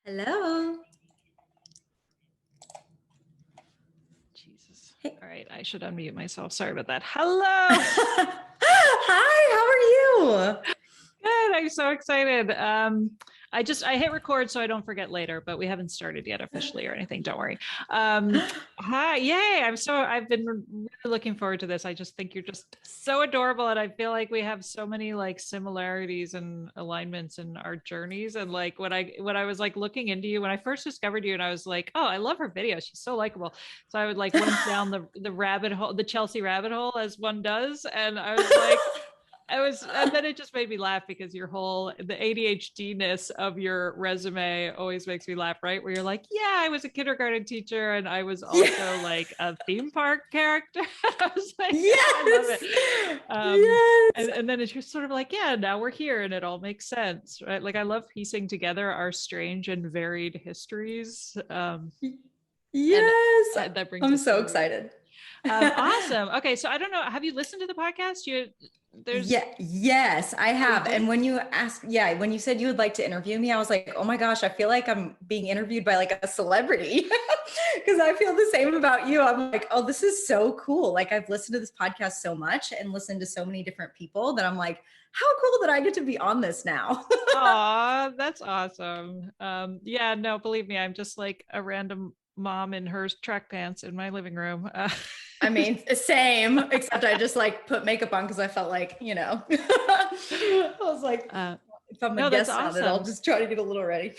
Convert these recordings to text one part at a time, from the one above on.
Hello. Jesus. Hey. All right. I should unmute myself. Sorry about that. Hello. Hi, how are you? Good. I'm so excited. I hit record so I don't forget later, but we haven't started yet officially or anything. Don't worry. Hi. Yay. I've been really looking forward to this. I just think you're just so adorable. And I feel like we have so many like similarities and alignments in our journeys. And like when I was like looking into you, when I first discovered you and I was like, oh, I love her video. She's so likable. So I would like went down the rabbit hole, the Chelsea rabbit hole as one does. And and then it just made me laugh because the ADHD-ness of your resume always makes me laugh, right? Where you're like, yeah, I was a kindergarten teacher and I was also like a theme park character. I was like, Yes. I love it. Yes. And then it's just sort of like, yeah, now we're here and it all makes sense, right? Like I love piecing together our strange and varied histories. Yes. And that brings I'm us so together. excited. Awesome. Okay, so I don't know. Have you listened to the podcast? Yes, I have. did? And when when you said you would like to interview me, I was like, oh my gosh, I feel like I'm being interviewed by like a celebrity because I feel the same about you. I'm like, oh, this is so cool. Like I've listened to this podcast so much and listened to so many different people that I'm like, how cool that I get to be on this now. Aw, that's awesome. Yeah, no, believe me, I'm just like a random mom in her track pants in my living room. I mean, same, except I just like put makeup on because I felt like, I was like, if I'm a no, that's guest on it, I'll awesome. just try to get a little ready.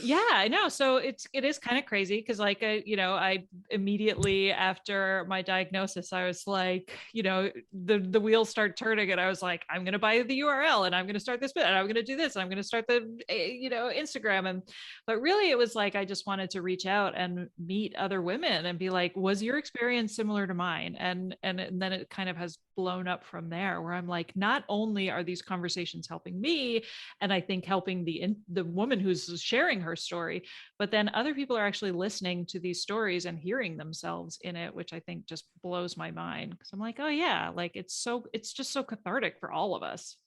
Yeah, I know. So it is kind of crazy because like I immediately after my diagnosis, I was like, the wheels start turning and I was like, I'm gonna buy the URL and I'm gonna start this bit and I'm gonna do this and I'm gonna start the Instagram. But really it was like I just wanted to reach out and meet other women and be like, was your experience similar to mine? And then it kind of has blown up from there where I'm like, not only are these conversations helping me, and I think helping the woman who's sharing her story, but then other people are actually listening to these stories and hearing themselves in it, which I think just blows my mind because I'm like, oh yeah, like it's just so cathartic for all of us.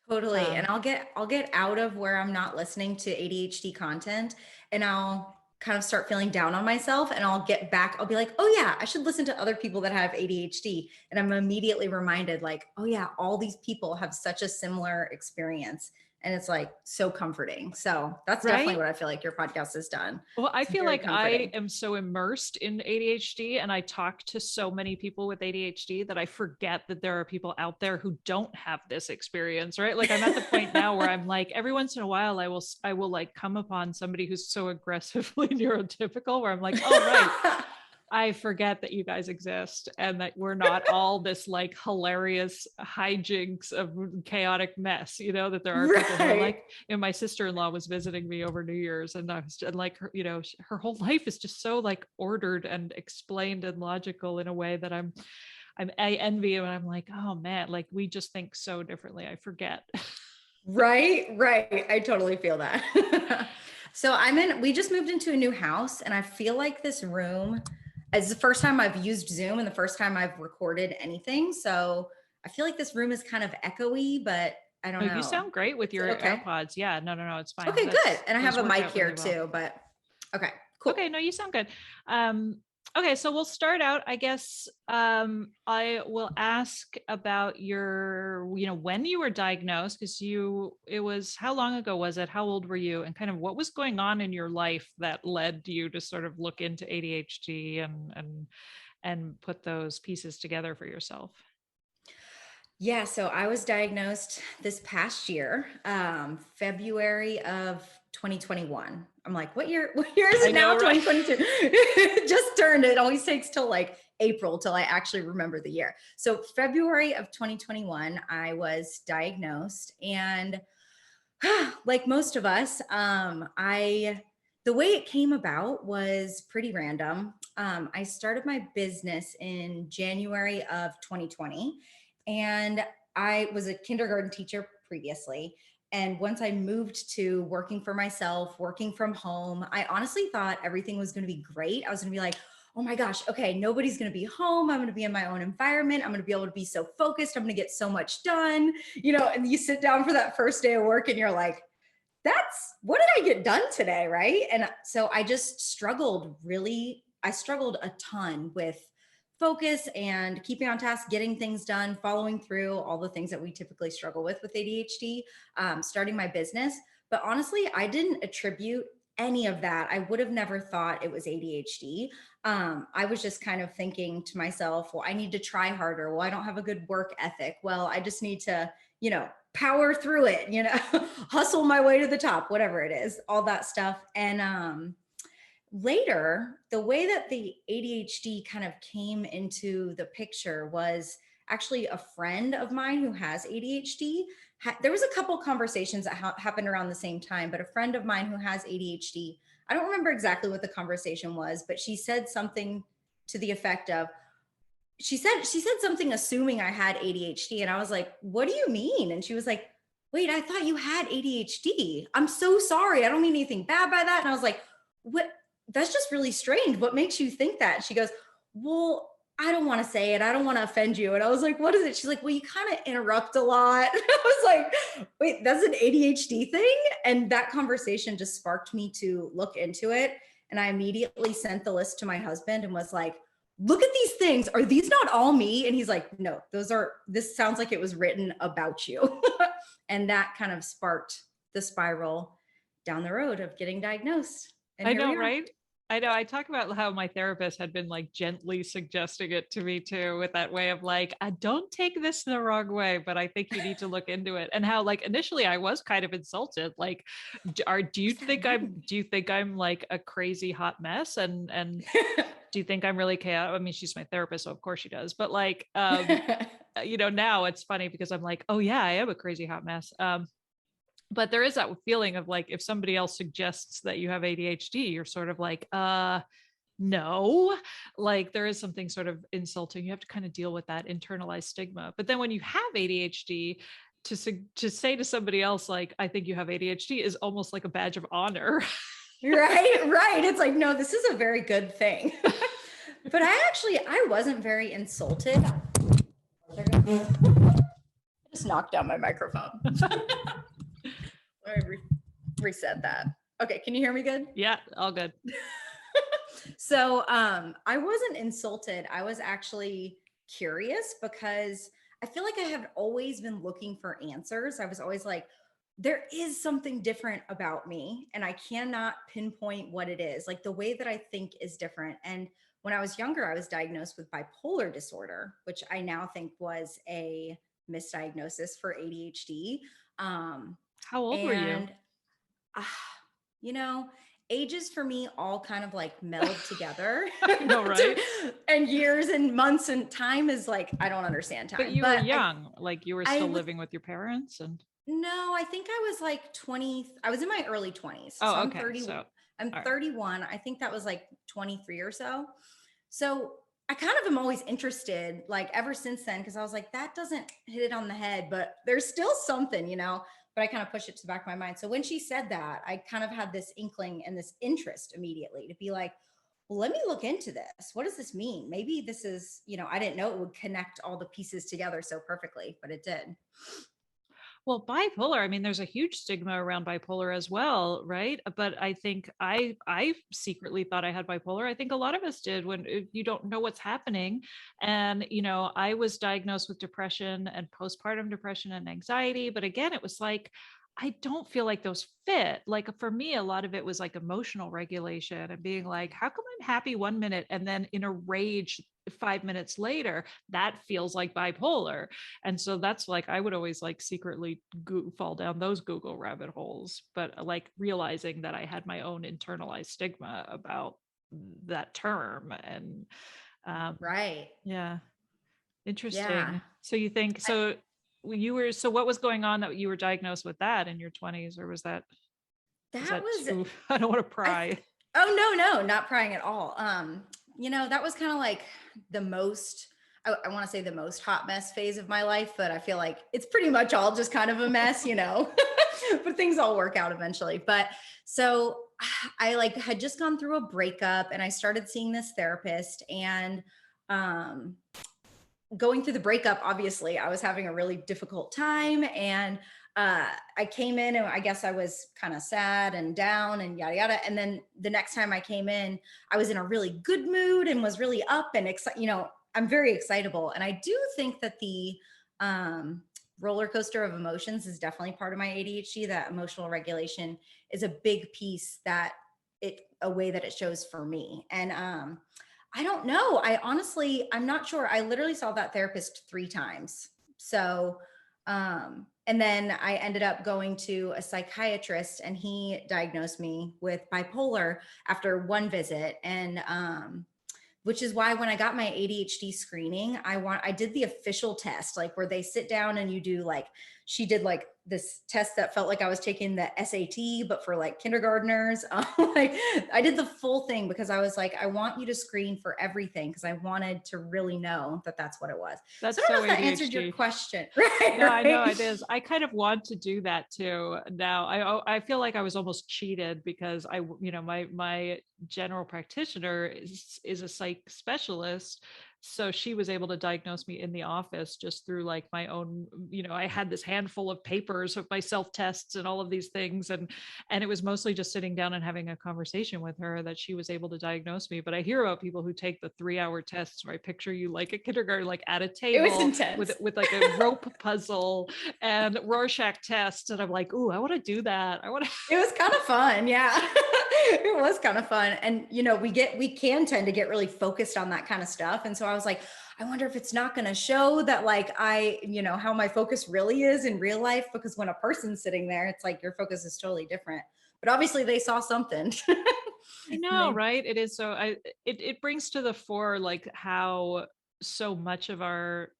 Totally. And I'll get out of where I'm not listening to ADHD content and I'll kind of start feeling down on myself and I'll get back. I'll be like, oh yeah, I should listen to other people that have ADHD. And I'm immediately reminded like, oh yeah, all these people have such a similar experience. And it's like so comforting. So that's definitely Right. what I feel like your podcast has done. Well, I It's feel very like I comforting. am so immersed in ADHD and I talk to so many people with ADHD that I forget that there are people out there who don't have this experience, right? Like I'm at the point now where I'm like every once in a while I will like come upon somebody who's so aggressively neurotypical where I'm like, "Oh, right. I forget that you guys exist and that we're not all this like hilarious hijinks of chaotic mess, that there are people who are Right. like, my sister-in-law was visiting me over New Year's and I was just, like, her whole life is just so like ordered and explained and logical in a way that I envy and I'm like, oh man, like we just think so differently. I forget. Right. I totally feel that. So we just moved into a new house and I feel like this room is the first time I've used Zoom and the first time I've recorded anything. So I feel like this room is kind of echoey, but I No, don't you know. sound great with Is it your okay? AirPods. Yeah, no, it's fine. Okay, good. And I have Those a work mic out here really well. too, but okay, Okay, cool. no, you sound good. Okay, so we'll start out. I guess I will ask about when you were diagnosed, because it was how long ago was it? How old were you? And kind of what was going on in your life that led you to sort of look into ADHD and put those pieces together for yourself? Yeah, so I was diagnosed this past year, February of 2021. I'm like, what year? What year is I it now? know, right? 2022. It just turned. It always takes till like April till I actually remember the year. So February of 2021, I was diagnosed, and like most of us, I the way it came about was pretty random. I started my business in January of 2020, and I was a kindergarten teacher previously. And once I moved to working for myself, working from home, I honestly thought everything was going to be great. I was going to be like, oh my gosh, okay, nobody's going to be home. I'm going to be in my own environment. I'm going to be able to be so focused. I'm going to get so much done. And you sit down for that first day of work and you're like, what did I get done today? Right. And so I just I struggled a ton with focus and keeping on task, getting things done, following through, all the things that we typically struggle with ADHD, starting my business. But honestly, I didn't attribute any of that. I would have never thought it was ADHD. I was just kind of thinking to myself, well, I need to try harder. Well, I don't have a good work ethic. Well, I just need to, power through it, hustle my way to the top, whatever it is, all that stuff. And later, the way that the ADHD kind of came into the picture was actually a friend of mine who has ADHD. There was a couple conversations that happened around the same time, but a friend of mine who has ADHD, I don't remember exactly what the conversation was, but she said something to the effect of, she said something assuming I had ADHD. And I was like, what do you mean? And she was like, wait, I thought you had ADHD. I'm so sorry. I don't mean anything bad by that. And I was like, what? That's just really strange. What makes you think that? She goes, well, I don't want to say it. I don't want to offend you. And I was like, what is it? She's like, well, you kind of interrupt a lot. I was like, wait, that's an ADHD thing? And that conversation just sparked me to look into it. And I immediately sent the list to my husband and was like, look at these things. Are these not all me? And he's like, no, this sounds like it was written about you. And that kind of sparked the spiral down the road of getting diagnosed. And I here know, we are. right? I know. I talk about how my therapist had been like gently suggesting it to me too, with that way of like, I don't take this the wrong way, but I think you need to look into it. And how like initially I was kind of insulted. Like, do you think I'm like a crazy hot mess? And do you think I'm really chaotic? I mean, she's my therapist, so of course she does. But like, now it's funny because I'm like, oh yeah, I am a crazy hot mess. But there is that feeling of like, if somebody else suggests that you have ADHD, you're sort of like, no, like there is something sort of insulting. You have to kind of deal with that internalized stigma. But then when you have ADHD, to say to somebody else, like, I think you have ADHD is almost like a badge of honor. Right. It's like, no, this is a very good thing. But I wasn't very insulted. I just knocked down my microphone. Let me reset that. Okay, can you hear me good? Yeah, all good. So I wasn't insulted. I was actually curious because I feel like I have always been looking for answers. I was always like, there is something different about me and I cannot pinpoint what it is. Like the way that I think is different. And when I was younger, I was diagnosed with bipolar disorder, which I now think was a misdiagnosis for ADHD. How old were you? Ages for me all kind of like meld together. No, right? And years and months and time is like, I don't understand time. But you were young, like you were still living with your parents and. No, I think I was like 20. I was in my early 20s. Oh, so okay. I'm 31. I think that was like 23 or so. So I kind of am always interested, like ever since then, because I was like, that doesn't hit it on the head, but there's still something, but I kind of pushed it to the back of my mind. So when she said that, I kind of had this inkling and this interest immediately to be like, well, let me look into this. What does this mean? Maybe this is, I didn't know it would connect all the pieces together so perfectly, but it did. Well, bipolar, I mean, there's a huge stigma around bipolar as well, right? But I think I secretly thought I had bipolar. I think a lot of us did when you don't know what's happening. And, I was diagnosed with depression and postpartum depression and anxiety. But again, it was like, I don't feel like those fit. Like for me, a lot of it was like emotional regulation and being like, how come I'm happy 1 minute and then in a rage 5 minutes later? That feels like bipolar. And so that's like, I would always like secretly fall down those Google rabbit holes, but like realizing that I had my own internalized stigma about that term. And right. Yeah. Interesting. Yeah. So you think, so what was going on that you were diagnosed with that in your 20s, or was that too, I don't want to pry. No, not prying at all. That was kind of like the most, I want to say the most hot mess phase of my life, but I feel like it's pretty much all just kind of a mess, but things all work out eventually. But so I like had just gone through a breakup and I started seeing this therapist, and going through the breakup, obviously I was having a really difficult time, and I came in and I guess I was kind of sad and down and yada yada. And then the next time I came in, I was in a really good mood and was really up and excited. I'm very excitable. And I do think that the um, roller coaster of emotions is definitely part of my ADHD. That emotional regulation is a big piece that a way that it shows for me. And I don't know. I'm not sure. I literally saw that therapist 3 times. So, and then I ended up going to a psychiatrist and he diagnosed me with bipolar after one visit. And, which is why when I got my ADHD screening, I did the official test, like where they sit down and you do like, she did like this test that felt like I was taking the SAT, but for like kindergartners. Like I did the full thing because I was like, I want you to screen for everything because I wanted to really know that that's what it was. That's So I don't so know if that ADHD. answered your question. Right. No, Right. I know it is. I kind of want to do that too. Now, I feel like I was almost cheated because my general practitioner is a psych specialist, so she was able to diagnose me in the office just through like my own. I had this handful of papers of my self tests and all of these things, and it was mostly just sitting down and having a conversation with her that she was able to diagnose me. But I hear about people who take the 3-hour tests where I picture you like a kindergarten, like at a It was table intense. with like a rope puzzle and Rorschach tests, and I'm like, ooh, I want to do that. I want to. It was kind of fun. Yeah. It was kind of fun. And we can tend to get really focused on that kind of stuff. And so I was like, I wonder if it's not going to show that like how my focus really is in real life, because when a person's sitting there, it's like your focus is totally different. But obviously they saw something. I know, right? It is so it brings to the fore like how so much of our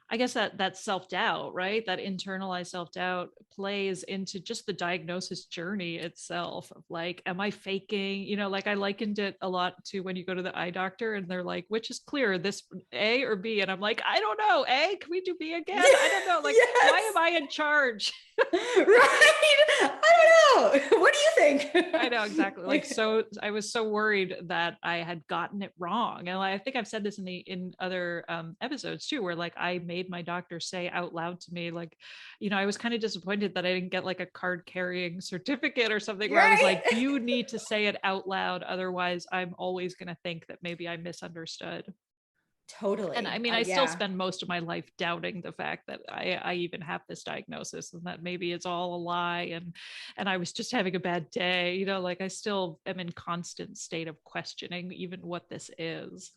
I guess that self-doubt, right? That internalized self-doubt plays into just the diagnosis journey itself of like, am I faking? Like I likened it a lot to when you go to the eye doctor and they're like, which is clear, this A or B? And I'm like, I don't know. A, can we do B again? I don't know. Like, Yes. why am I in charge? Right. I don't know. What do you think? I know exactly. Like, so I was so worried that I had gotten it wrong. And I think I've said this in other episodes too, where like I made my doctor say out loud to me, like, I was kind of disappointed that I didn't get like a card carrying certificate or something where I was like, you need to say it out loud. Otherwise, I'm always going to think that maybe I misunderstood. Totally. And I mean, I still Yeah. spend most of my life doubting the fact that I even have this diagnosis and that maybe it's all a lie. And I was just having a bad day, like I still am in constant state of questioning even what this is.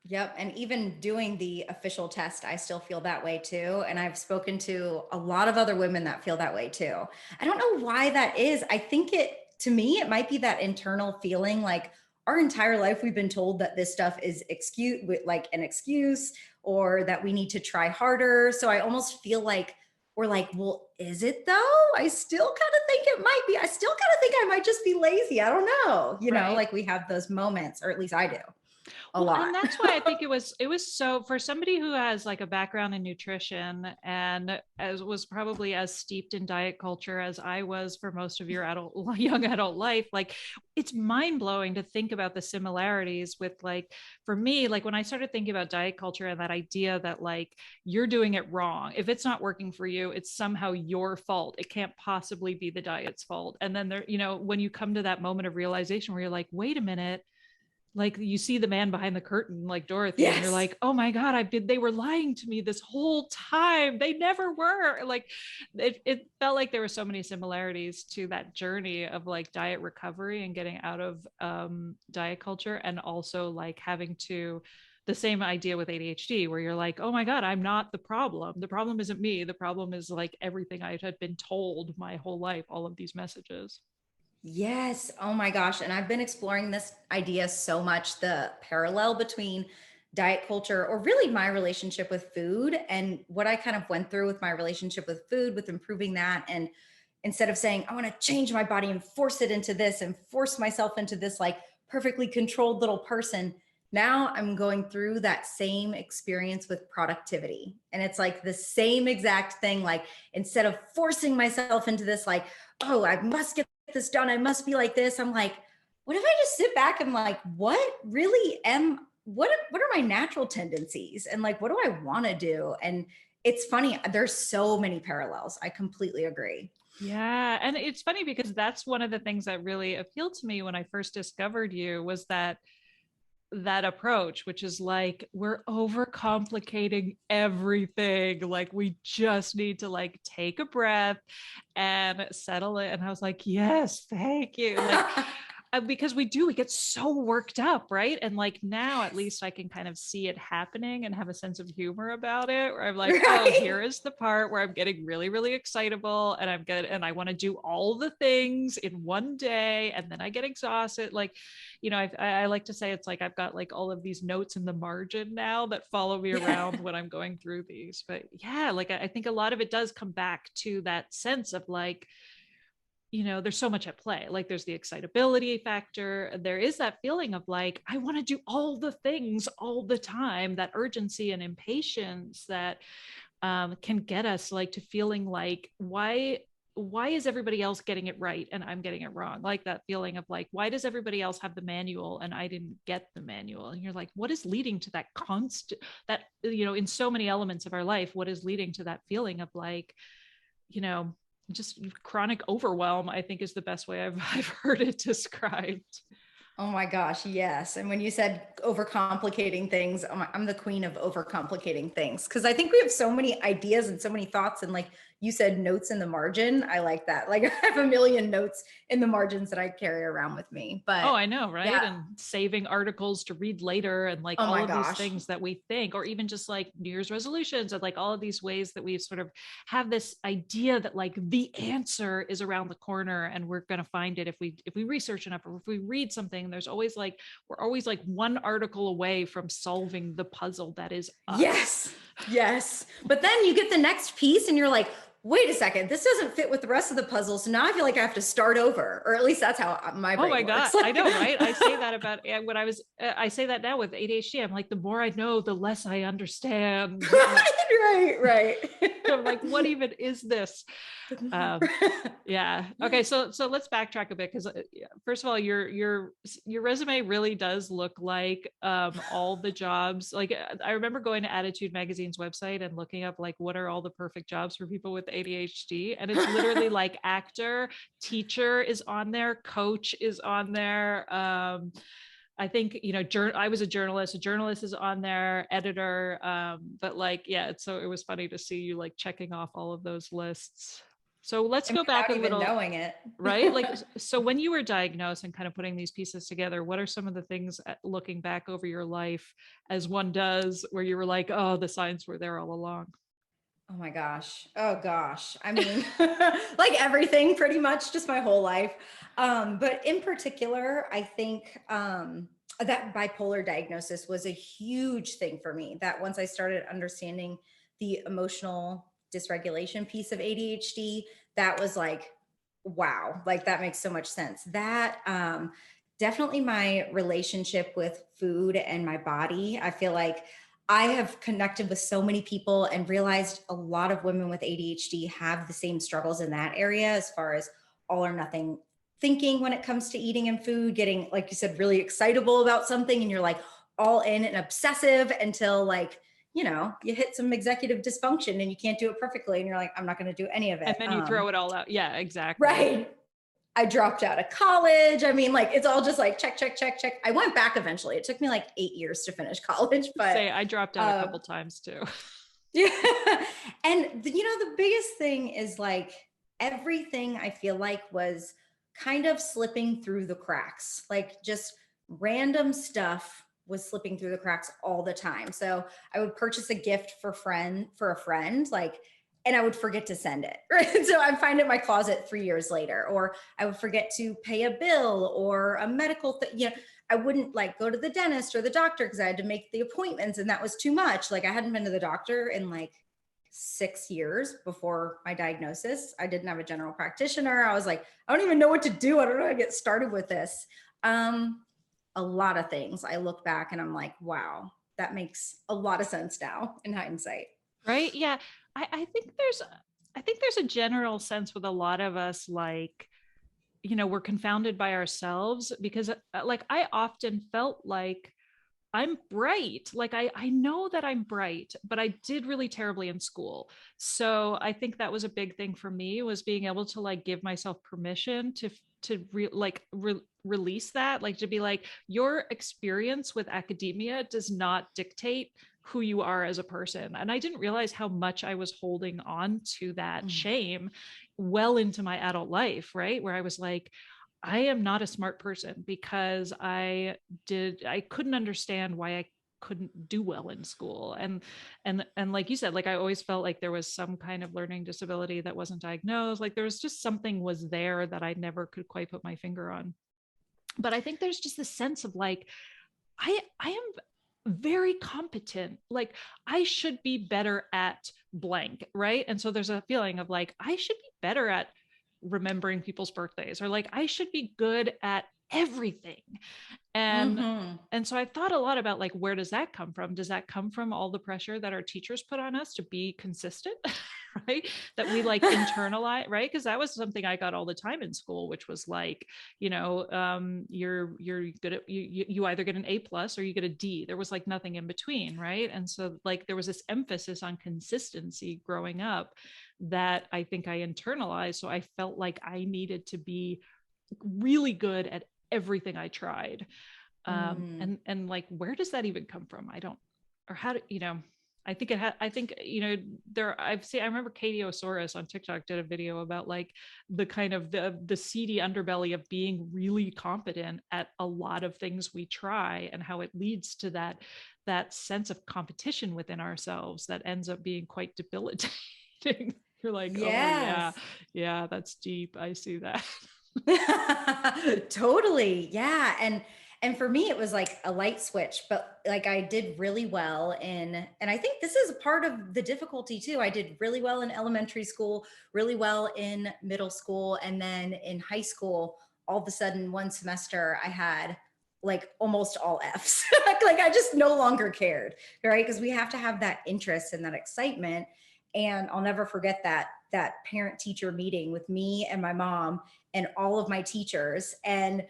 Yep. And even doing the official test, I still feel that way too. And I've spoken to a lot of other women that feel that way too. I don't know why that is. I think to me, it might be that internal feeling like our entire life we've been told that this stuff is like an excuse, or that we need to try harder. So I almost feel like we're like, well, is it though? I still kind of think it might be. I still kind of think I might just be lazy. I don't know. Right. Like we have those moments, or at least I do. A Well, lot. and that's why I think it was so, for somebody who has like a background in nutrition and as was probably as steeped in diet culture as I was for most of your young adult life, like it's mind blowing to think about the similarities with, like, for me, like when I started thinking about diet culture and that idea that like you're doing it wrong. If it's not working for you, it's somehow your fault. It can't possibly be the diet's fault. And then there, when you come to that moment of realization where you're like, wait a minute, like you see the man behind the curtain, like Dorothy, and you're Yes. like, oh my God, they were lying to me this whole time. They never were. Like it felt like there were so many similarities to that journey of like diet recovery and getting out of diet culture, and also like having to, the same idea with ADHD where you're like, oh my God, I'm not the problem. The problem isn't me. The problem is like everything I had been told my whole life, all of these messages. Yes. Oh my gosh. And I've been exploring this idea so much, the parallel between diet culture, or really my relationship with food, and what I kind of went through with my relationship with food, with improving that. And instead of saying, I want to change my body and force it into this and force myself into this like perfectly controlled little person, now I'm going through that same experience with productivity. And it's like the same exact thing. Like instead of forcing myself into this, like, oh, I must get this done, I must be like this, I'm like, what if I just sit back and like, what are my natural tendencies, and like what do I want to do? And It's funny. There's so many parallels. I completely agree. Yeah. And it's funny because that's one of the things that really appealed to me when I first discovered you was that approach, which is like, we're overcomplicating everything. Like we just need to like take a breath and settle it. And I was like, yes, thank you. Like, because we get so worked up, right? And like now at least I can kind of see it happening and have a sense of humor about it, where I'm like, oh, Right? here is the part where I'm getting really, really excitable and I'm good and I want to do all the things in one day and then I get exhausted. Like, I like to say it's like I've got like all of these notes in the margin now that follow me around when I'm going through these. But yeah, like I think a lot of it does come back to that sense of like, there's so much at play. Like there's the excitability factor. There is that feeling of like, I want to do all the things all the time, that urgency and impatience that can get us like to feeling like, why is everybody else getting it right and I'm getting it wrong? Like that feeling of like, why does everybody else have the manual and I didn't get the manual? And you're like, what is leading to that constant, that, in so many elements of our life, what is leading to that feeling of like, you know, just chronic overwhelm, I think is the best way I've heard it described. Oh my gosh, yes. And when you said overcomplicating things, I'm the queen of overcomplicating things because I think we have so many ideas and so many thoughts. And like you said, notes in the margin. I like that. Like I have a million notes in the margins that I carry around with me. Oh, But I know, right? yeah, And saving articles to read later and like oh all my of these gosh. things that we think, or even just like New Year's resolutions and like all of these ways that we sort of have this idea that like the answer is around the corner and we're going to find it if we research enough or if we read something. There's always like we're always like one article away from solving the puzzle that is us. Yes. Yes. But then you get the next piece and you're like, wait a second, this doesn't fit with the rest of the puzzle. So now I feel like I have to start over, or at least that's how my Oh my brain God. works. I know, right? I say that about when I say that now with ADHD. I'm like, the more I know, the less I understand. Right, right. I'm like, what even is this? Yeah. Okay. So let's backtrack a bit because first of all, your resume really does look like all the jobs. Like I remember going to Attitude Magazine's website and looking up like what are all the perfect jobs for people with ADHD, and it's literally like actor, teacher is on there, coach is on there. I think, I was a journalist is on there, editor. But like, yeah, so it was funny to see you like checking off all of those lists. So let's And go back a without even little, knowing it. right? Like, so when you were diagnosed and kind of putting these pieces together, what are some of the things looking back over your life as one does, where you were like, oh, the signs were there all along? Oh my gosh. Oh gosh. I mean, like everything pretty much just my whole life. But in particular, I think that bipolar diagnosis was a huge thing for me. That once I started understanding the emotional dysregulation piece of ADHD, that was like, wow, like that makes so much sense. That definitely my relationship with food and my body. I feel like I have connected with so many people and realized a lot of women with ADHD have the same struggles in that area as far as all or nothing thinking when it comes to eating and food, getting, like you said, really excitable about something and you're like all in and obsessive until like, you hit some executive dysfunction and you can't do it perfectly. And you're like, I'm not going to do any of And it. then you throw it all out. Yeah, exactly. Right. I dropped out of college. I mean, like, it's all just like check, check, check, check. I went back eventually. It took me like 8 years to finish college, but Say I dropped out a couple times too. yeah. And the biggest thing is like everything I feel like was kind of slipping through the cracks, like just random stuff was slipping through the cracks all the time. So I would purchase a gift for a friend, like, and I would forget to send it. Right. So I find it in my closet 3 years later, or I would forget to pay a bill or a medical thing. I wouldn't like go to the dentist or the doctor because I had to make the appointments and that was too much. Like I hadn't been to the doctor in like 6 years before my diagnosis. I didn't have a general practitioner. I was like, I don't even know what to do. I don't know how to get started with this. A lot of things. I look back and I'm like, wow, that makes a lot of sense now in hindsight. Right. Yeah. I think there's a general sense with a lot of us, like, we're confounded by ourselves because like I often felt like I'm bright. Like I know that I'm bright, but I did really terribly in school. So I think that was a big thing for me, was being able to like give myself permission to release that, like to be like, your experience with academia does not dictate who you are as a person. And I didn't realize how much I was holding on to that Mm. shame well into my adult life, right? Where I was like, I am not a smart person because I couldn't understand why I couldn't do well in school. And like you said, like I always felt like there was some kind of learning disability that wasn't diagnosed. Like there was just something was there that I never could quite put my finger on. But I think there's just this sense of like, I am very competent. Like I should be better at blank, right? And so there's a feeling of like, I should be better at remembering people's birthdays, or like I should be good at everything. and Mm-hmm. and so I thought a lot about like, where does that come from? Does that come from all the pressure that our teachers put on us to be consistent? Right, that we like internalize, right? Because that was something I got all the time in school, which was like, you're good at, you either get an A plus or you get a D. There was like nothing in between, right? And so like there was this emphasis on consistency growing up that I think I internalized. So I felt like I needed to be really good at everything I tried. And like, where does that even come from? I don't, or how do, I think I think, I remember Katie Osaurus on TikTok did a video about like the kind of the seedy underbelly of being really competent at a lot of things we try, and how it leads to that sense of competition within ourselves that ends up being quite debilitating. You're like, oh Yes. yeah, that's deep. I see that. Totally. Yeah. And for me it was like a light switch, but like I did really well and I think this is a part of the difficulty too. I did really well in elementary school, really well in middle school, and then in high school, all of a sudden one semester I had like almost all F's. Like I just no longer cared, right? Because we have to have that interest and that excitement. And I'll never forget that parent teacher meeting with me and my mom and all of my teachers. And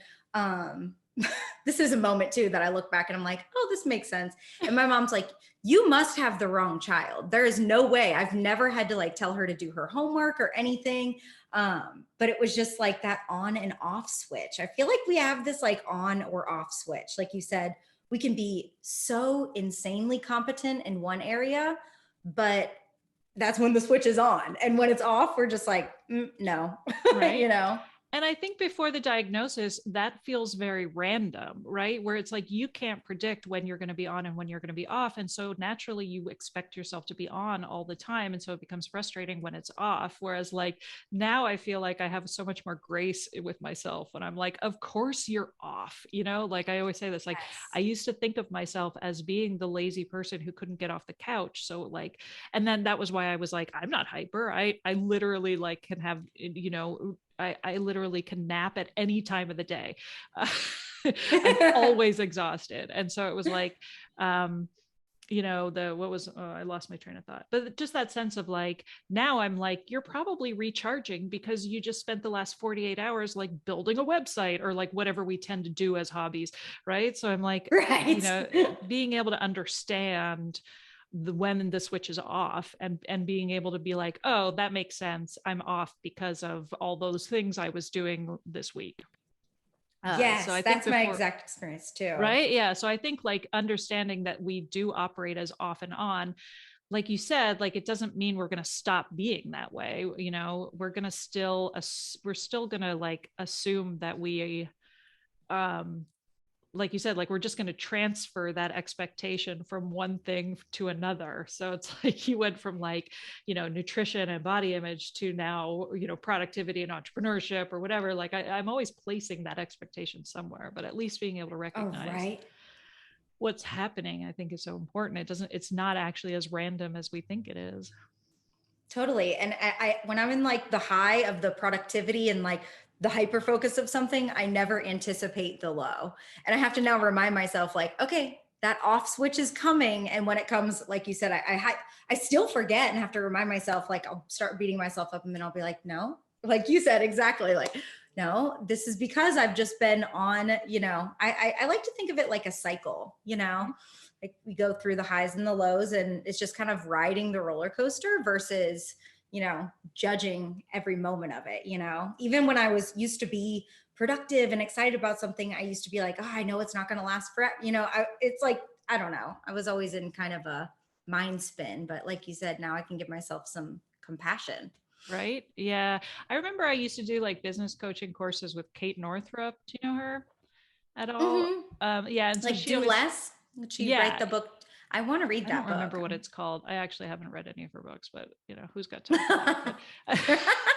this is a moment too that I look back and I'm like, oh, this makes sense. And my mom's like, you must have the wrong child. There is no way. I've never had to like tell her to do her homework or anything. But it was just like that on and off switch. I feel like we have this like on or off switch. Like you said, we can be so insanely competent in one area, but that's when the switch is on. And when it's off, we're just like, no, Right. you know? And I think before the diagnosis, that feels very random, right? Where it's like you can't predict when you're going to be on and when you're going to be off. And so naturally you expect yourself to be on all the time. And so it becomes frustrating when it's off. Whereas like now I feel like I have so much more grace with myself when I'm like, of course you're off. Like I always say this, like Yes. I used to think of myself as being the lazy person who couldn't get off the couch. So like, and then that was why I was like, I'm not hyper. I literally like can have, I literally can nap at any time of the day. I'm always exhausted. And so it was like, I lost my train of thought, but just that sense of like, now I'm like, you're probably recharging because you just spent the last 48 hours like building a website or like whatever we tend to do as hobbies. Right. So I'm like, Right. being able to understand when the switch is off and being able to be like, oh, that makes sense. I'm off because of all those things I was doing this week. Yes, So I think that's my exact experience too. right. Yeah. So I think like understanding that we do operate as off and on, like you said, like it doesn't mean we're going to stop being that way. We're still going to like assume that we, like you said, like we're just going to transfer that expectation from one thing to another. So it's like you went from like, nutrition and body image to now, productivity and entrepreneurship or whatever. Like I'm always placing that expectation somewhere, but at least being able to Oh, recognize right. what's happening, I think is so important. It's not actually as random as we think it is. Totally. And when I'm in like the high of the productivity and like the hyper focus of something, I never anticipate the low. And I have to now remind myself, like, okay, that off switch is coming. And when it comes, like you said, I still forget and have to remind myself, like, I'll start beating myself up and then I'll be like, no, like you said, exactly. Like, no, this is because I've just been on, I like to think of it like a cycle, like we go through the highs and the lows, and it's just kind of riding the roller coaster versus, judging every moment of it. Even when I was used to be productive and excited about something, I used to be like, oh, I know it's not going to last forever. It's like, I don't know. I was always in kind of a mind spin, but like you said, now I can give myself some compassion. Right. Yeah. I remember I used to do like business coaching courses with Kate Northrup. Do you know her at all? Mm-hmm. Yeah. And so Like she do always, less. Would she write yeah, the book? I want to read I don't that book. remember what it's called. I actually haven't read any of her books, but who's got time for that?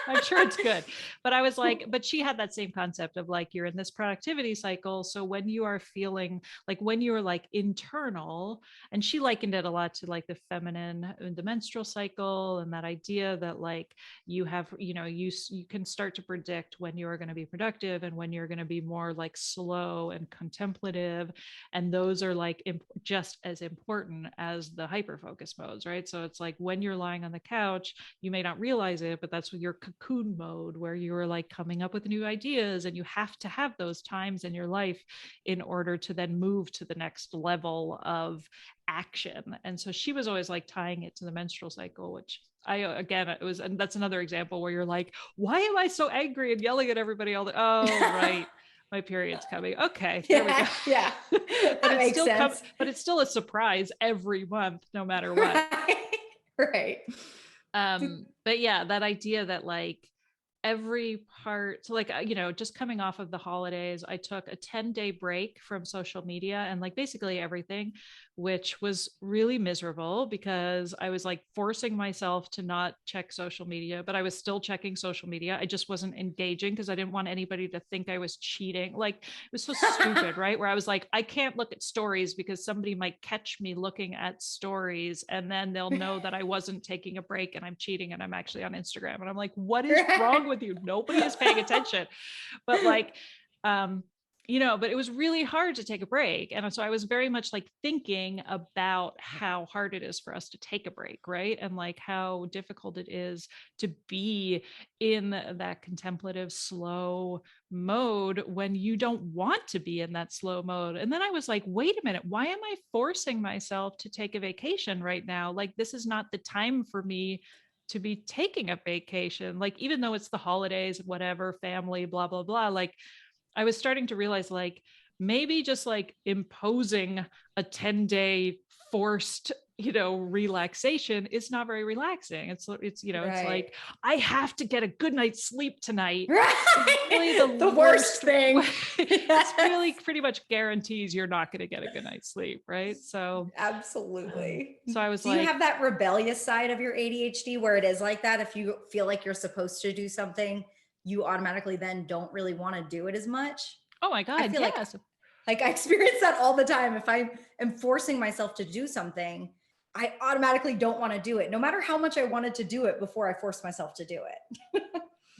But I'm sure it's good. But I was like, but she had that same concept of like, you're in this productivity cycle. So when you are feeling like when you're like internal, and she likened it a lot to like the feminine and the menstrual cycle, and that idea that like you have, you can start to predict when you are going to be productive and when you're going to be more like slow and contemplative. And those are like just as important as the hyper focus modes, right? So it's like when you're lying on the couch, you may not realize it, but that's your cocoon mode where you're like coming up with new ideas, and you have to have those times in your life in order to then move to the next level of action. And so she was always like tying it to the menstrual cycle, which and that's another example where you're like, why am I so angry and yelling at everybody all the, oh, right. My period's coming. Okay, there we go. Yeah. But Makes sense. but it's still a surprise every month, no matter what. Right. But yeah, that idea that like every part, so like just coming off of the holidays, I took a 10-day break from social media and like basically everything, which was really miserable because I was like forcing myself to not check social media, but I was still checking social media. I just wasn't engaging because I didn't want anybody to think I was cheating. Like it was so stupid, right? Where I was like, I can't look at stories because somebody might catch me looking at stories, and then they'll know that I wasn't taking a break and I'm cheating and I'm actually on Instagram. And I'm like, what is wrong with you? Nobody is paying attention. But like, but it was really hard to take a break. And so I was very much like thinking about how hard it is for us to take a break, right? And like how difficult it is to be in that contemplative, slow mode when you don't want to be in that slow mode. And then I was like, wait a minute, why am I forcing myself to take a vacation right now? Like, this is not the time for me to be taking a vacation. Like, even though it's the holidays, whatever, family, blah, blah, blah. Like, I was starting to realize like maybe just like imposing a 10-day forced, relaxation is not very relaxing. It's right. It's like, I have to get a good night's sleep tonight. Right. It's really the worst thing. It's really pretty much guarantees you're not going to get a good night's sleep. Right. So absolutely. So I was do like, you have that rebellious side of your ADHD where it is like that? If you feel like you're supposed to do something, you automatically then don't really want to do it as much? Oh my God. I feel yes. like I experience that all the time. If I am forcing myself to do something, I automatically don't want to do it, no matter how much I wanted to do it before I forced myself to do it.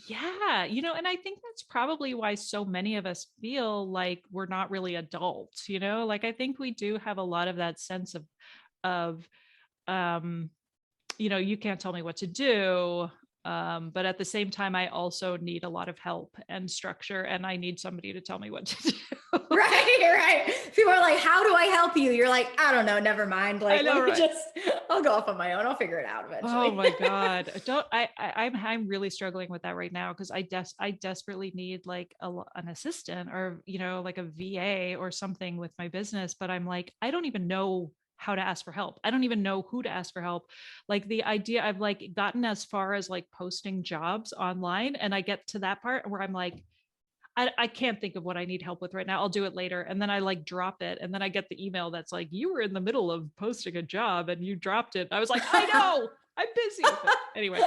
Yeah, and I think that's probably why so many of us feel like we're not really adults, like I think we do have a lot of that sense of you can't tell me what to do. But at the same time, I also need a lot of help and structure, and I need somebody to tell me what to do. Right. People are like, how do I help you? You're like, I don't know, never mind. Like, I'll go off on my own. I'll figure it out eventually. Oh my God. I'm really struggling with that right now because I desperately need like an assistant or, like a VA or something with my business. But I'm like, I don't even know how to ask for help. I don't even know who to ask for help. Like the idea, I've like gotten as far as like posting jobs online, and I get to that part where I'm like, I can't think of what I need help with right now. I'll do it later. And then I like drop it. And then I get the email that's like, you were in the middle of posting a job and you dropped it. I was like, I know, I'm busy with it. Anyway,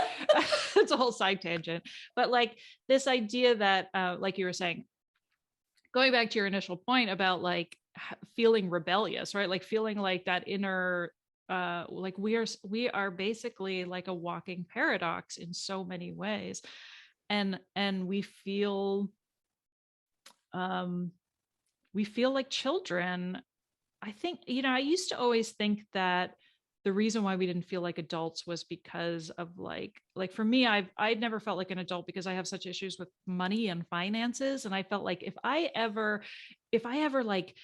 it's a whole side tangent. But like this idea that, like you were saying, going back to your initial point about like feeling rebellious, right? Like feeling like that inner, like we are basically like a walking paradox in so many ways. And we feel like children. I think, I used to always think that the reason why we didn't feel like adults was because of like for me, I'd never felt like an adult because I have such issues with money and finances. And I felt like if I ever like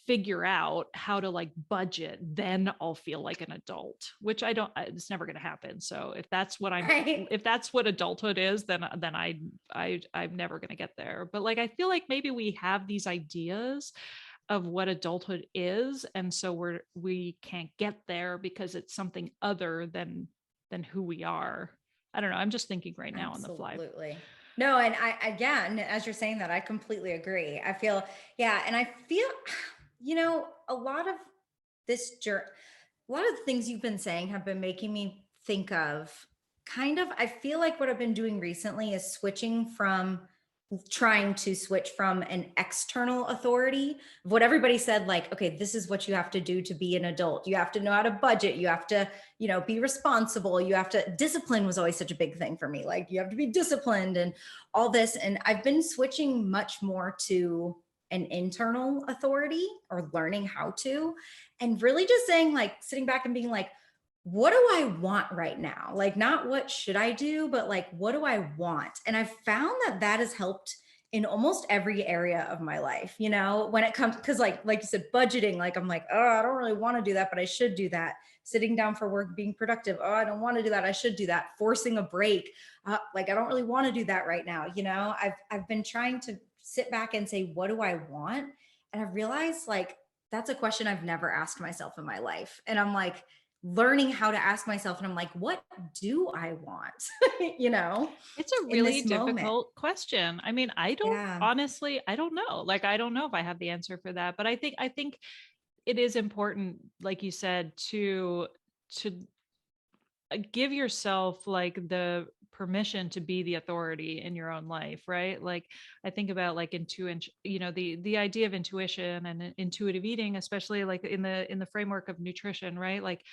figure out how to like budget, then I'll feel like an adult, which I don't, it's never going to happen. So if that's what Right. if that's what adulthood is, then I'm never going to get there. But like, I feel like maybe we have these ideas of what adulthood is, and so we can't get there because it's something other than who we are. I don't know, I'm just thinking right now on the fly. Absolutely. No, and again, as you're saying that, I completely agree. I feel, yeah, and I feel, a lot of a lot of the things you've been saying have been making me think of I feel like what I've been doing recently is trying to switch from an external authority of what everybody said, like, okay, this is what you have to do to be an adult. You have to know how to budget. You have to, be responsible. Discipline was always such a big thing for me. Like, you have to be disciplined and all this. And I've been switching much more to an internal authority, or learning how to, and really just saying, like, sitting back and being like, what do I want right now? Like, not what should I do, but like, what do I want? And I've found that that has helped in almost every area of my life, when it comes, because like you said, budgeting, like, I'm like, oh, I don't really want to do that, but I should do that. Sitting down for work, being productive. Oh, I don't want to do that. I should do that. Forcing a break. Like, I don't really want to do that right now. I've been trying to sit back and say, what do I want? And I've realized, like, that's a question I've never asked myself in my life. And I'm like, learning how to ask myself, and I'm like, what do I want? It's a In really this moment. difficult question. I mean, I don't Yeah. honestly, I don't know. Like, I don't know if I have the answer for that, but I think it is important, like you said, to give yourself like the permission to be the authority in your own life, right? Like, I think about like intuition, the idea of intuition and intuitive eating, especially like in the framework of nutrition, right? Like,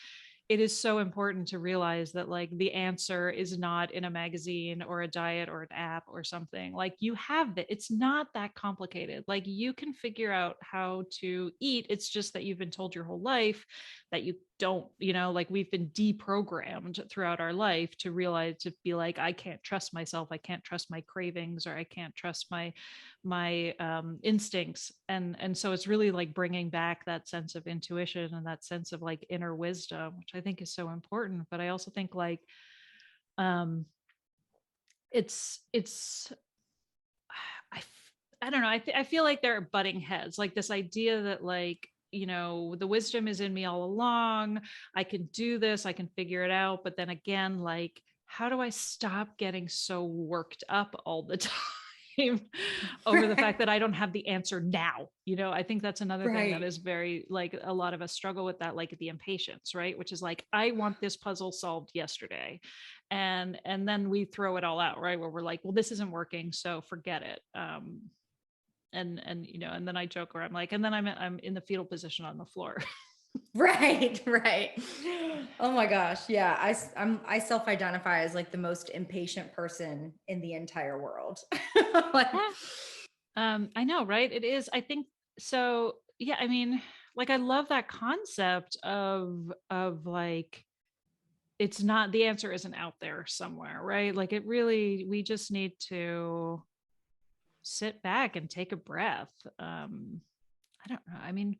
it is so important to realize that like the answer is not in a magazine or a diet or an app or something. Like, you have that. It's not that complicated. Like, you can figure out how to eat. It's just that you've been told your whole life that you don't, like, we've been deprogrammed throughout our life to realize, to be like, I can't trust myself. I can't trust my cravings, or I can't trust my instincts. And so it's really like bringing back that sense of intuition and that sense of like inner wisdom, which I think is so important. But I also think like um it's I I don't know, I feel like there are butting heads, like this idea that like, the wisdom is in me all along, I can do this, I can figure it out. But then again, like, how do I stop getting so worked up all the time over the fact Right. that I don't have the answer now? I think that's another thing that Right. is very, like, a lot of us struggle with that, like the impatience, right? Which is like, I want this puzzle solved yesterday. And then we throw it all out, right? Where we're like, well, this isn't working, so forget it. And then I joke where I'm like, and then I'm in the fetal position on the floor. Right. Right. Oh my gosh. Yeah. I self-identify as like the most impatient person in the entire world. Like, Yeah. I know, right? It is. I think so. Yeah. I mean, like, I love that concept of like, it's not, the answer isn't out there somewhere, right? Like, it really, we just need to sit back and take a breath. I don't know. I mean,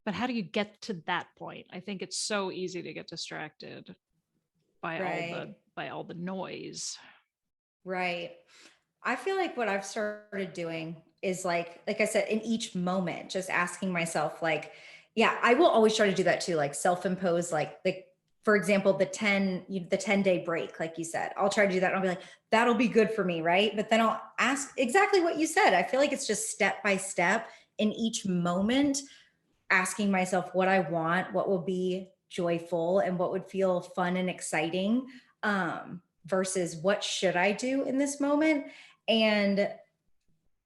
but how do you get to that point? I think it's so easy to get distracted by all right. the by all the noise. Right. I feel like what I've started doing is like I said, in each moment, just asking myself, like, yeah, I will always try to do that too, like self-impose, for example, the 10-day break, like you said, I'll try to do that. And I'll be like, that'll be good for me. Right. But then I'll ask exactly what you said. I feel like it's just step by step in each moment, asking myself what I want, what will be joyful and what would feel fun and exciting, versus what should I do in this moment. And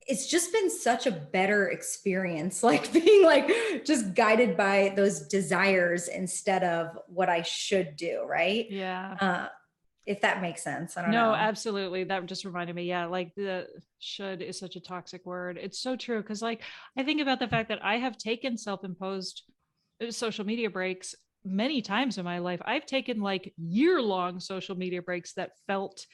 it's just been such a better experience, like being like just guided by those desires instead of what I should do. Right. Yeah. Uh, if that makes sense. I don't No, know. absolutely. That just reminded me. Yeah, like, the should is such a toxic word. It's so true, because like, I think about the fact that I have taken self-imposed social media breaks many times in my life, I've taken like year-long social media breaks that felt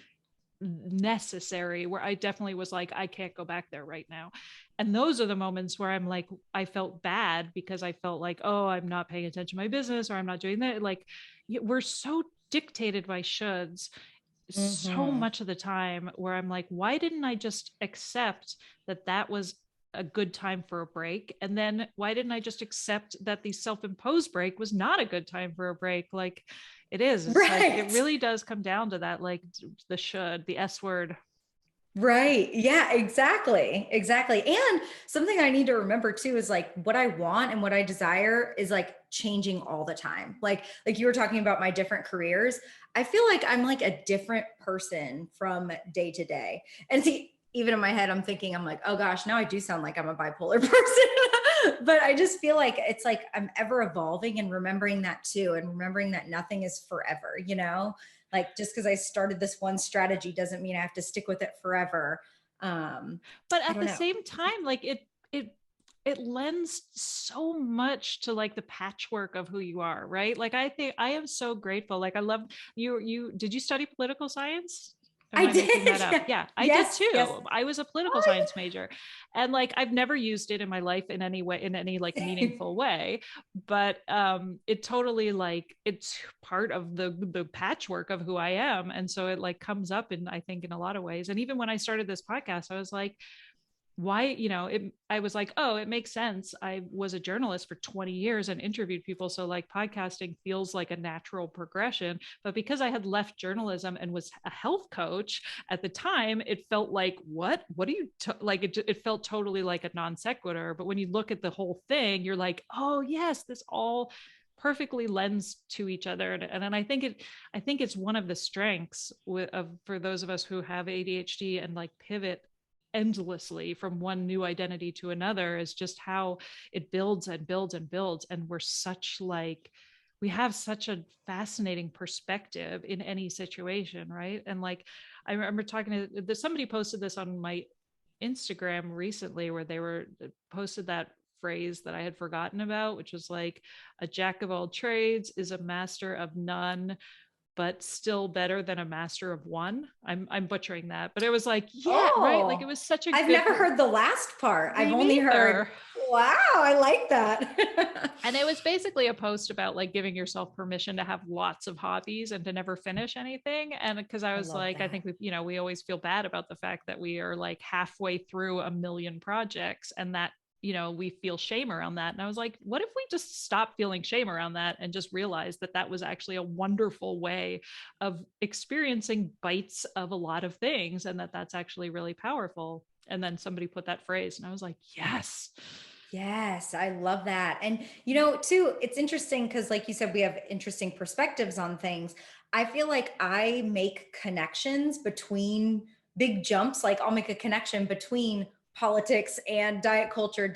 necessary, where I definitely was like, I can't go back there right now. And those are the moments where I'm like, I felt bad because I felt like, oh, I'm not paying attention to my business, or I'm not doing that. Like, we're so dictated by shoulds so Mm-hmm. much of the time, where I'm like, why didn't I just accept that that was a good time for a break? And then why didn't I just accept that the self-imposed break was not a good time for a break? Like, it is. It's like, it Right. really does come down to that, like the should, the S word. Right. Yeah, exactly. Exactly. And something I need to remember too is like what I want and what I desire is like changing all the time. Like you were talking about my different careers. I feel like I'm like a different person from day to day. And see, even in my head, I'm thinking, I'm like, oh gosh, now I do sound like I'm a bipolar person. But I just feel like it's like I'm ever evolving and remembering that too, and remembering that nothing is forever, you know? Like just because I started this one strategy doesn't mean I have to stick with it forever. But I at don't the know. same time, like it lends so much to like the patchwork of who you are, right? Like, I think I am so grateful. Like, I love you. Did you study political science? Am I I making did. that up? Yeah. Yeah, I did Yes. Yes. too. I was a political science major, and like, I've never used it in my life in any way, in any like Same. meaningful way. But it totally, like, it's part of the patchwork of who I am. And so it like comes up in, I think, in a lot of ways. And even when I started this podcast, I was like, why, I was like, oh, it makes sense. I was a journalist for 20 years and interviewed people, so like podcasting feels like a natural progression. But because I had left journalism and was a health coach at the time, it felt like, what do you like, it felt totally like a non sequitur. But when you look at the whole thing, you're like, oh yes, this all perfectly lends to each other. And then I think it's one of the strengths for those of us who have ADHD and like pivot endlessly from one new identity to another, is just how it builds and builds and builds. And we have such a fascinating perspective in any situation, right? And like, I remember talking to somebody posted this on my Instagram recently, where they were posted that phrase that I had forgotten about, which was like, a jack of all trades is a master of none, but still better than a master of one. I'm butchering that, but it was like, yeah, right. Like, it Oh, was such a I've good, never heard the last part. I've me only heard, neither. wow, I like that. And it was basically a post about like giving yourself permission to have lots of hobbies and to never finish anything. And because I I was love like, I that. think we always feel bad about the fact that we are like halfway through a million projects, and that, we feel shame around that. And I was like, what if we just stop feeling shame around that and just realize that that was actually a wonderful way of experiencing bites of a lot of things, and that that's actually really powerful. And then somebody put that phrase, and I was like, yes. Yes, I love that. And too, it's interesting because like you said, we have interesting perspectives on things. I feel like I make connections between big jumps. Like I'll make a connection between politics and diet culture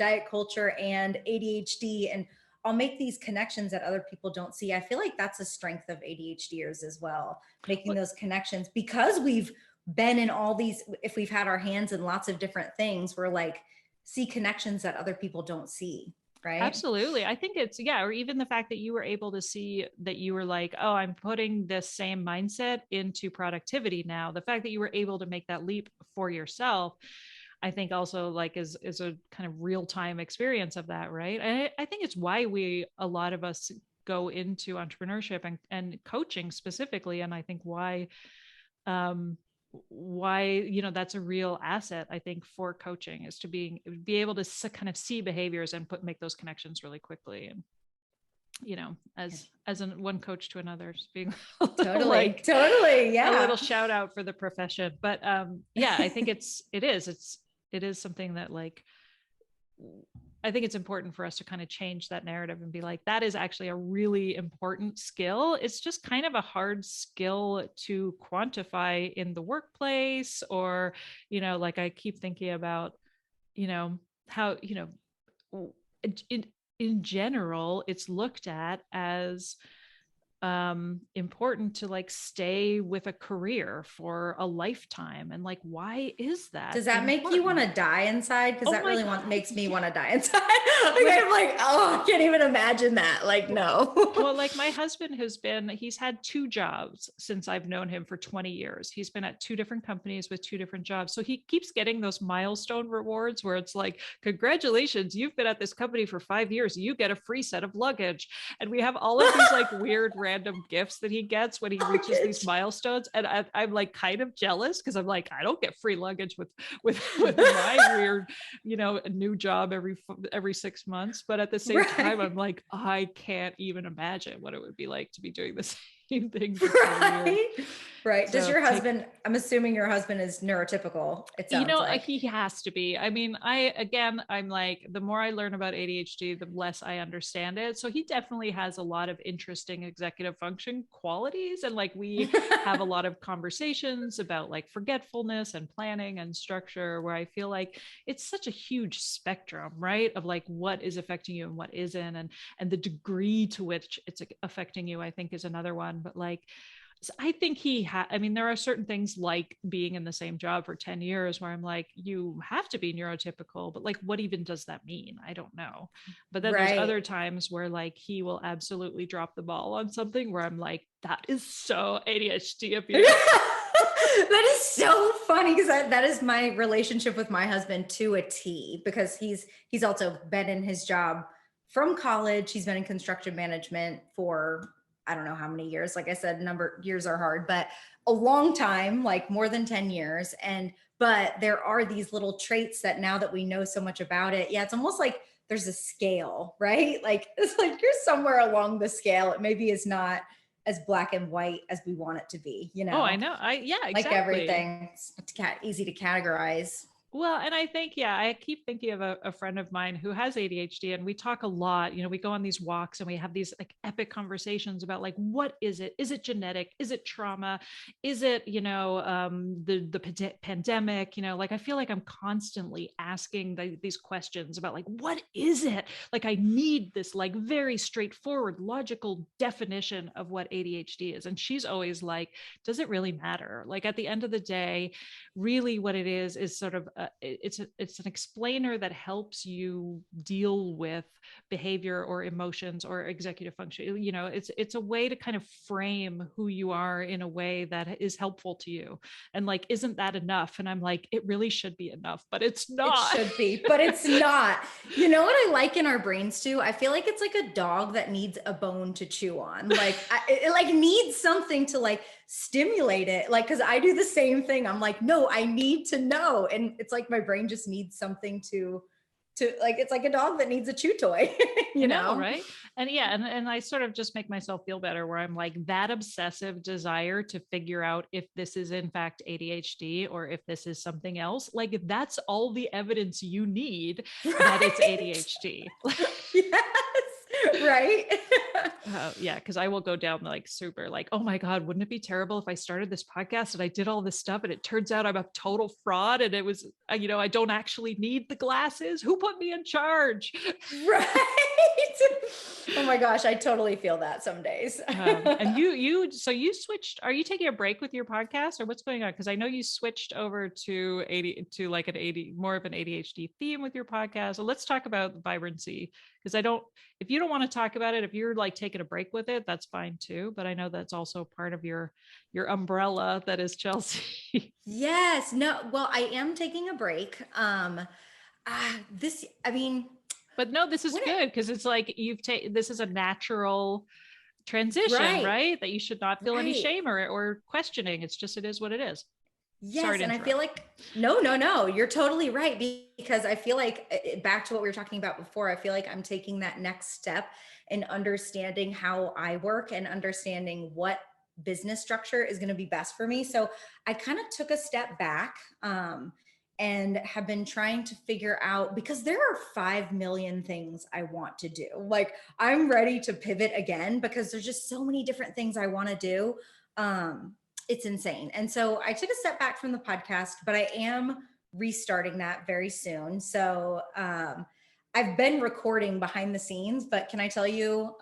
and ADHD, and I'll make these connections that other people don't see. I feel like that's a strength of ADHDers as well, making Well, those connections because we've been in all these, if we've had our hands in lots of different things, we're like, see connections that other people don't see, right? absolutely. I think it's, yeah, or even the fact that you were able to see that you were like, oh, I'm putting this same mindset into productivity now. The fact that you were able to make that leap for yourself, I think also like is a kind of real-time experience of that, right? And I think it's why a lot of us go into entrepreneurship and coaching specifically. And I think um why that's a real asset, I think, for coaching, is to be able to kind of see behaviors and make those connections really quickly. And as one coach to another, just being a little Totally, like totally. a Yeah. little shout out for the profession. But yeah, I think it is something that, like, I think it's important for us to kind of change that narrative and be like, that is actually a really important skill. It's just kind of a hard skill to quantify in the workplace, or, like, I keep thinking about, how, in, in general, it's looked at as important to like stay with a career for a lifetime. And like, why is that Does that make you important? want to die inside? Because Oh that my really God. makes me Yeah. want to die inside. I'm like, oh, I can't even imagine that. Like, no. Well, like my husband he's had 2 jobs since I've known him for 20 years. He's been at 2 different companies with 2 different jobs. So he keeps getting those milestone rewards where it's like, congratulations, you've been at this company for 5 years. You get a free set of luggage. And we have all of these like weird random gifts that he gets when he reaches these milestones. And I'm like kind of jealous because I'm like, I don't get free luggage with my weird, new job every 6 months. But at the same time, I'm like, I can't even imagine what it would be like to be doing the same thing for 20 years. Right. Does So your husband, I'm assuming your husband is neurotypical, it sounds like. he has to be. I mean, I'm like, the more I learn about ADHD, the less I understand it. So he definitely has a lot of interesting executive function qualities. And like, we have a lot of conversations about like forgetfulness and planning and structure, where I feel like it's such a huge spectrum, right? Of like what is affecting you and what isn't. And the degree to which it's affecting you, I think is another one. But like, I think I mean, there are certain things like being in the same job for 10 years where I'm like, you have to be neurotypical, but like, what even does that mean? I don't know. But then there's Right. other times where like he will absolutely drop the ball on something where I'm like, that is so ADHD of you. That is so funny because that is my relationship with my husband to a T, because he's also been in his job from college. He's been in construction management for I don't know how many years. Like I said, number years are hard, but a long time, like more than 10 years. But there are these little traits that now that we know so much about it, yeah, it's almost like there's a scale, right? Like it's like you're somewhere along the scale. It maybe is not as black and white as we want it to be, Oh, I know. Yeah, like exactly. everything. It's easy to categorize. Well, and I think, yeah, I keep thinking of a friend of mine who has ADHD, and we talk a lot. We go on these walks and we have these like epic conversations about like, what is it? Is it genetic? Is it trauma? Is it, the pandemic? Like I feel like I'm constantly asking these questions about like, what is it? Like I need this like very straightforward, logical definition of what ADHD is. And she's always like, does it really matter? Like at the end of the day, really what it is sort of it's an explainer that helps you deal with behavior or emotions or executive function. It's a way to kind of frame who you are in a way that is helpful to you. And like, isn't that enough? And I'm like, it really should be enough, but it's It not. should be, but it's not. You know what I like in our brains too? I feel like it's like a dog that needs a bone to chew on. Like it like needs something to like stimulate it. Like, cause I do the same thing. I'm like, no, I need to know. And it's like my brain just needs something to like, it's like a dog that needs a chew toy, I know, right? And yeah, and I sort of just make myself feel better where I'm like, that obsessive desire to figure out if this is in fact ADHD or if this is something else, like that's all the evidence you need that it's ADHD. Yes, right. Yeah, because I will go down like super like, oh my God, wouldn't it be terrible if I started this podcast and I did all this stuff and it turns out I'm a total fraud and it was, I don't actually need the glasses. Who put me in charge? Right. Oh my gosh, I totally feel that some days. And so you switched, are you taking a break with your podcast or what's going on? Because I know you switched over to like more of an ADHD theme with your podcast. So let's talk about vibrancy, because if you don't want to talk about it, if you're like taking a break with it, that's fine too. But I know that's also part of your umbrella that is Chelsea. Yes, no, well, I am taking a break. I mean, But no, this is when good because it's like this is a natural transition, right, right? That you should not feel any right. shame or questioning. It's just, it is what it is. Yes, and I feel like no, you're totally right, because I feel like back to what we were talking about before, I feel like I'm taking that next step in understanding how I work and understanding what business structure is going to be best for me. So I kind of took a step back and have been trying to figure out, because there are 5 million things I want to do. Like I'm ready to pivot again because there's just so many different things I want to do. It's insane. And so I took a step back from the podcast, but I am restarting that very soon. So I've been recording behind the scenes, but can I tell you,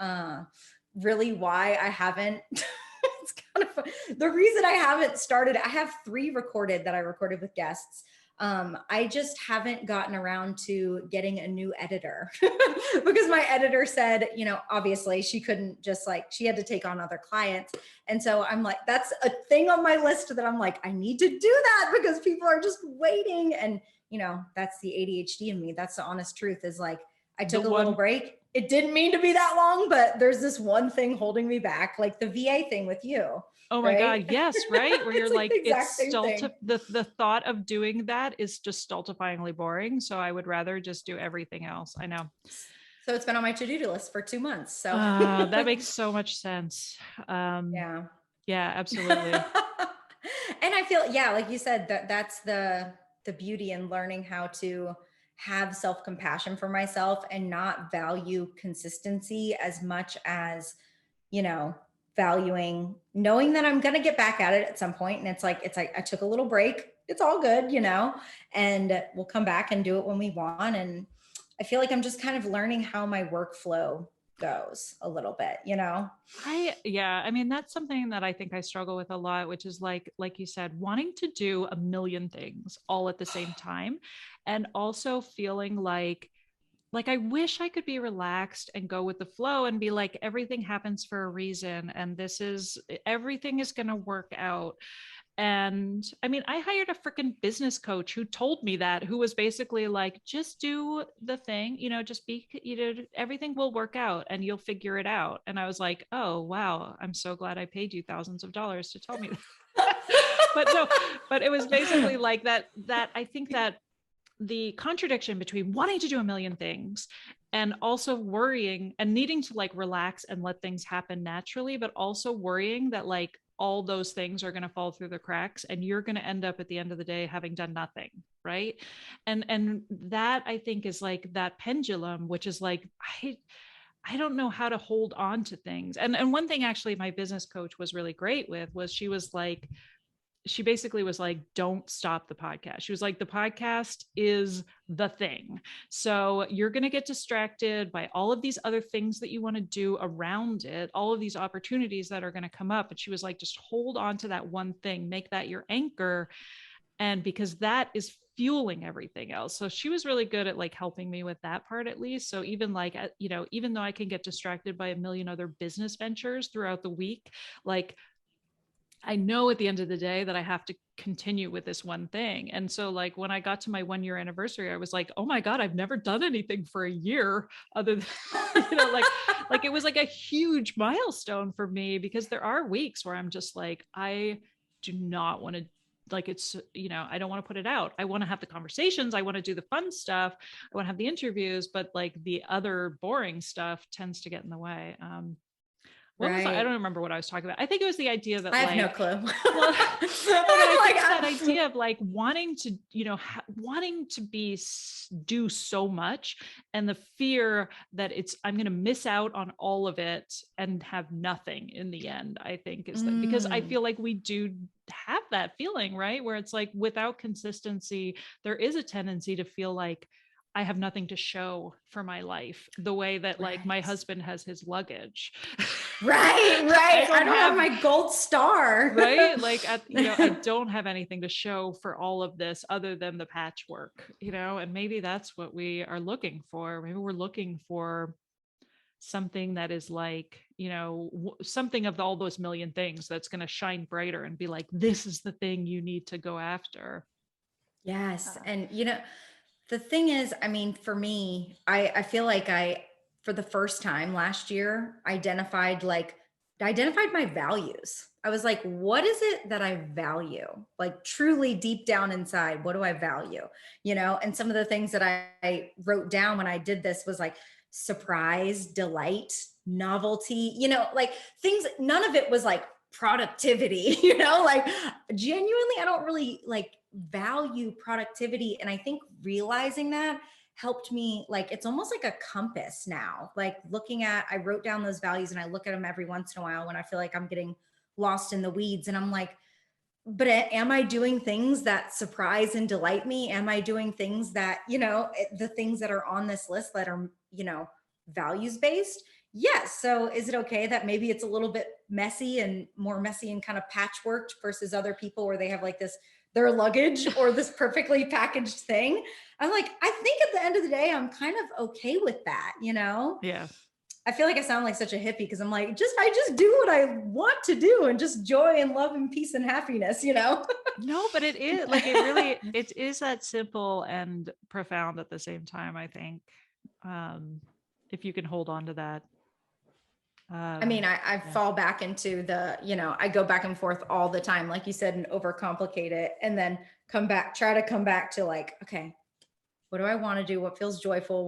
really why I haven't, it's kind of fun. The reason I haven't started, I have 3 recorded that I recorded with guests. I just haven't gotten around to getting a new editor because my editor said, you know, obviously she couldn't just like, she had to take on other clients. And so I'm like, that's a thing on my list that I'm like, I need to do that because people are just waiting. And, you know, that's the ADHD in me. That's the honest truth, is like, I took a little break. It didn't mean to be that long, but there's this one thing holding me back, like the VA thing with you. Oh my right? God. Yes. Right. Where you're like, the exact it's same thing. the thought of doing that is just stultifyingly boring. So I would rather just do everything else. I know. So it's been on my to-do list for 2 months. So That makes so much sense. yeah. Yeah, absolutely. And I feel, yeah, like you said, that's the beauty in learning how to have self-compassion for myself and not value consistency as much as, you know, valuing knowing that I'm going to get back at it at some point. And it's like I took a little break. It's all good, you know, and we'll come back and do it when we want. And I feel like I'm just kind of learning how my workflow goes a little bit, you know? I mean, that's something that I think I struggle with a lot, which is like you said, wanting to do a million things all at the same time. And also feeling like I wish I could be relaxed and go with the flow and be like, everything happens for a reason. And everything is going to work out. And I mean, I hired a freaking business coach who told me that, who was basically like, just do the thing, you know, just be, you know, everything will work out and you'll figure it out. And I was like, oh, wow, I'm so glad I paid you thousands of dollars to tell me that. but it was basically like that I think that the contradiction between wanting to do a million things and also worrying and needing to like relax and let things happen naturally, but also worrying that like all those things are going to fall through the cracks and you're going to end up at the end of the day having done nothing, right? And that I think is like that pendulum, which is like I don't know how to hold on to things. And one thing actually my business coach was really great with was she basically was like, don't stop the podcast. She was like, the podcast is the thing. So you're going to get distracted by all of these other things that you want to do around it, all of these opportunities that are going to come up. And she was like, just hold on to that one thing, make that your anchor. And because that is fueling everything else. So she was really good at like helping me with that part, at least. So even like, you know, even though I can get distracted by a million other business ventures throughout the week, like I know at the end of the day that I have to continue with this one thing. And so like when I got to my 1 year anniversary, I was like, oh my God, I've never done anything for a year other than, you know, like it was like a huge milestone for me, because there are weeks where I'm just like, I do not want to, like, it's, you know, I don't want to put it out. I want to have the conversations. I want to do the fun stuff. I want to have the interviews, but like the other boring stuff tends to get in the way. I don't remember what I was talking about. I think it was the idea that I have like, no clue. well, I think that idea of like wanting to, you know, wanting to do so much, and the fear that I'm going to miss out on all of it and have nothing in the end, I think is that, because I feel like we do have that feeling, right? Where it's like without consistency, there is a tendency to feel like I have nothing to show for my life, the way that like my husband has his luggage. Right. I don't have my gold star. Right. Like, you know, I don't have anything to show for all of this other than the patchwork, you know, and maybe that's what we are looking for. Maybe we're looking for something that is like, you know, something of all those million things that's going to shine brighter and be like, this is the thing you need to go after. Yes. And, you know, the thing is, I mean, for me, I feel like for the first time last year, identified my values. I was like, what is it that I value? Like truly deep down inside, what do I value? You know, and some of the things that I wrote down when I did this was like surprise, delight, novelty, you know, like things, none of it was like productivity, you know, like genuinely, I don't really like value productivity. And I think realizing that helped me, like, it's almost like a compass now, like I wrote down those values and I look at them every once in a while when I feel like I'm getting lost in the weeds. And I'm like, but am I doing things that surprise and delight me? Am I doing things that, you know, the things that are on this list that are, you know, values based? Yes. So is it okay that maybe it's a little bit messy and more messy and kind of patchworked versus other people where they have like this, their luggage or this perfectly packaged thing? I'm like, I think at the end of the day, I'm kind of okay with that, you know? Yeah. I feel like I sound like such a hippie because I'm like, I just do what I want to do and just joy and love and peace and happiness, you know? No, but it is like, it really, it is that simple and profound at the same time, I think. Um, if you can hold on to that. I mean, I Yeah. fall back into the, I go back and forth all the time, like you said, and overcomplicate it and then try to come back to like, okay, what do I want to do? What feels joyful?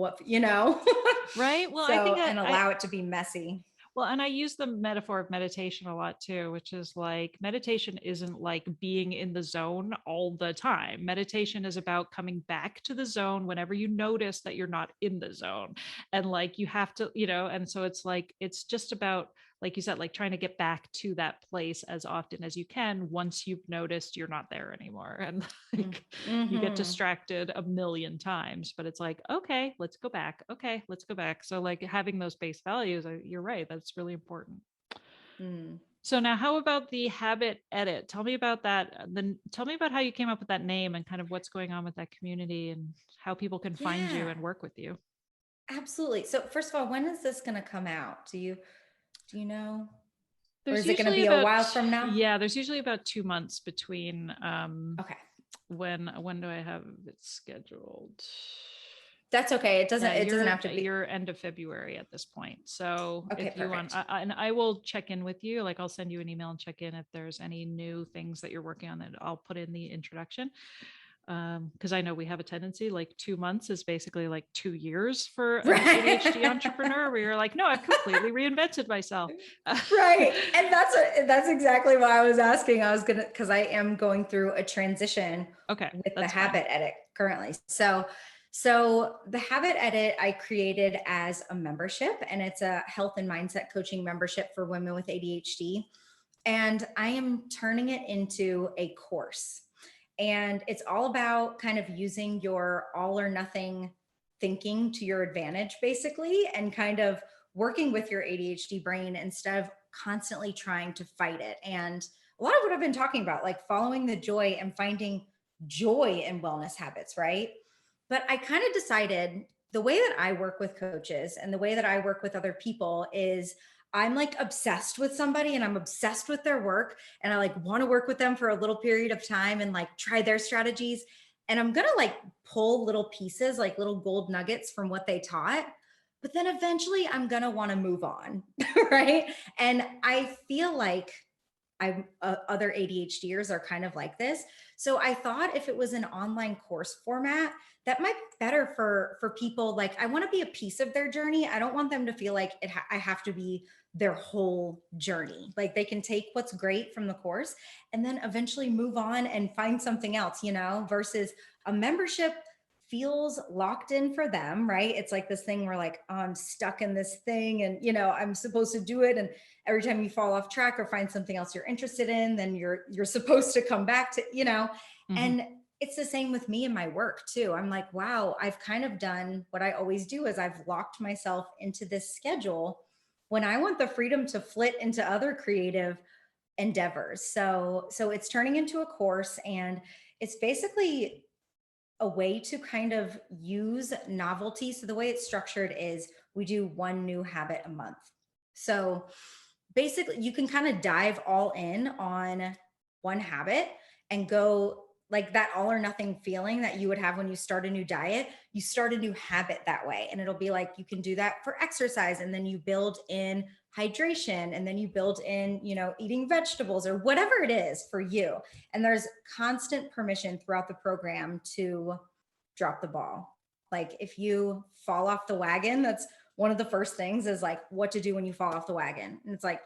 Right. Well, I think So, that and allow it to be messy. well, and I use the metaphor of meditation a lot too, which is like meditation isn't like being in the zone all the time. Meditation is about coming back to the zone whenever you notice that you're not in the zone. And like you have to, and so it's like, it's just about, like you said, like trying to get back to that place as often as you can once you've noticed you're not there anymore. And like you get Mm-hmm. distracted a million times, but it's like, okay, let's go back. Okay, let's go back. So like having those base values, you're right, that's really important. Mm. So now how about the habit edit? Tell me about that. Then tell me about how you came up with that name and kind of what's going on with that community and how people can find you Yeah, and work with you. absolutely. So first of all, when is this going to come out? Do you know? Or There's is it going to usually be a about, while from now? yeah, there's usually about 2 months between Okay. when do I have it scheduled? That's okay. Yeah, It doesn't have to be. you're end of February at this point. So Okay, if you want, perfect. and I will check in with you. Like I'll send you an email and check in if there's any new things that you're working on that I'll put in the introduction. Because I know we have a tendency, like 2 months is basically like 2 years for an Right. ADHD entrepreneur, where you're like, no, I've completely reinvented myself. Right. And that's exactly why I was asking. Because I am going through a transition Okay, with the that's fine. habit edit currently. So the habit edit I created as a membership, and it's a health and mindset coaching membership for women with ADHD. And I am turning it into a course. And it's all about kind of using your all or nothing thinking to your advantage, basically, and kind of working with your ADHD brain instead of constantly trying to fight it. And a lot of what I've been talking about, like following the joy and finding joy in wellness habits, right? But I kind of decided the way that I work with coaches and the way that I work with other people is I'm like obsessed with somebody and I'm obsessed with their work and I like want to work with them for a little period of time and like try their strategies. And I'm going to like pull little pieces, like little gold nuggets from what they taught. But then eventually I'm going to want to move on. Right. And I feel like other ADHDers are kind of like this. So I thought if it was an online course format, that might be better for people. Like I want to be a piece of their journey. I don't want them to feel like I have to be their whole journey. Like they can take what's great from the course and then eventually move on and find something else, versus a membership feels locked in for them, right? It's like this thing where like, oh, I'm stuck in this thing and I'm supposed to do it. And every time you fall off track or find something else you're interested in, then you're supposed to come back to, Mhm. and it's the same with me and my work too. I'm like, wow, I've kind of done what I always do is I've locked myself into this schedule when I want the freedom to flit into other creative endeavors. So it's turning into a course and it's basically a way to kind of use novelty. So the way it's structured is we do one new habit a month. So basically you can kind of dive all in on one habit and go like that all or nothing feeling that you would have when you start a new diet. You start a new habit that way. And it'll be like you can do that for exercise and then you build in hydration and then you build in, eating vegetables or whatever it is for you. And there's constant permission throughout the program to drop the ball. Like if you fall off the wagon, that's one of the first things is like what to do when you fall off the wagon. And it's like,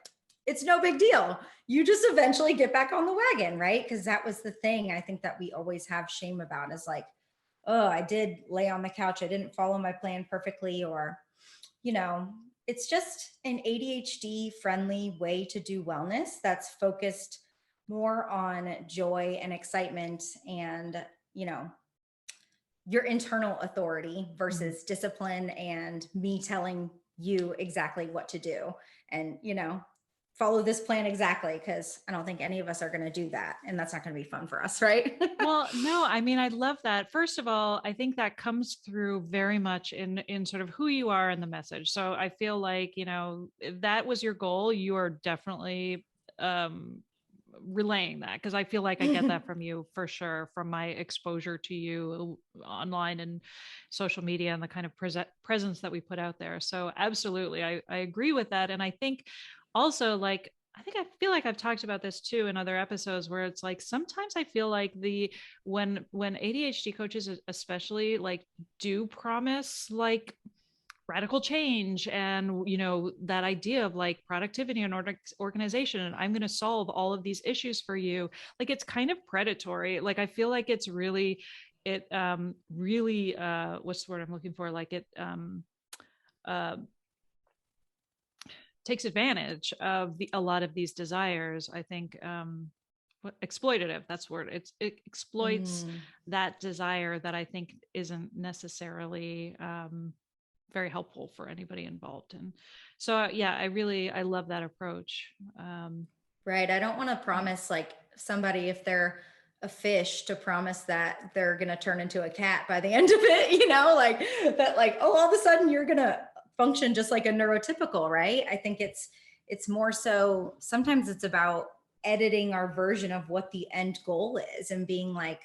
it's no big deal. You just eventually get back on the wagon, right? Because that was the thing I think that we always have shame about is like, oh, I did lay on the couch. I didn't follow my plan perfectly. Or, it's just an ADHD friendly way to do wellness that's focused more on joy and excitement and, your internal authority Mhm. versus discipline and me telling you exactly what to do and, follow this plan exactly. Cause I don't think any of us are going to do that. And that's not going to be fun for us. Right. Well, no, I mean, I love that. First of all, I think that comes through very much in sort of who you are in the message. So I feel like, if that was your goal, you are definitely relaying that, because I feel like I get that from you for sure, from my exposure to you online and social media and the kind of presence that we put out there. So absolutely, I agree with that. And I think also, like, I feel like I've talked about this too in other episodes, where it's like sometimes I feel like when ADHD coaches especially like do promise like radical change and that idea of like productivity and organization, and I'm going to solve all of these issues for you, like it's kind of predatory. Like I feel like it's really what's the word I'm looking for, like it uh takes advantage of a lot of these desires. I think exploitative, that's the word. It exploits that desire that I think isn't necessarily very helpful for anybody involved. And so yeah, I love that approach. Right. I don't want to promise like somebody, if they're a fish, to promise that they're going to turn into a cat by the end of it, like that, like, oh, all of a sudden you're going to function just like a neurotypical, right? I think it's more so sometimes it's about editing our version of what the end goal is and being like,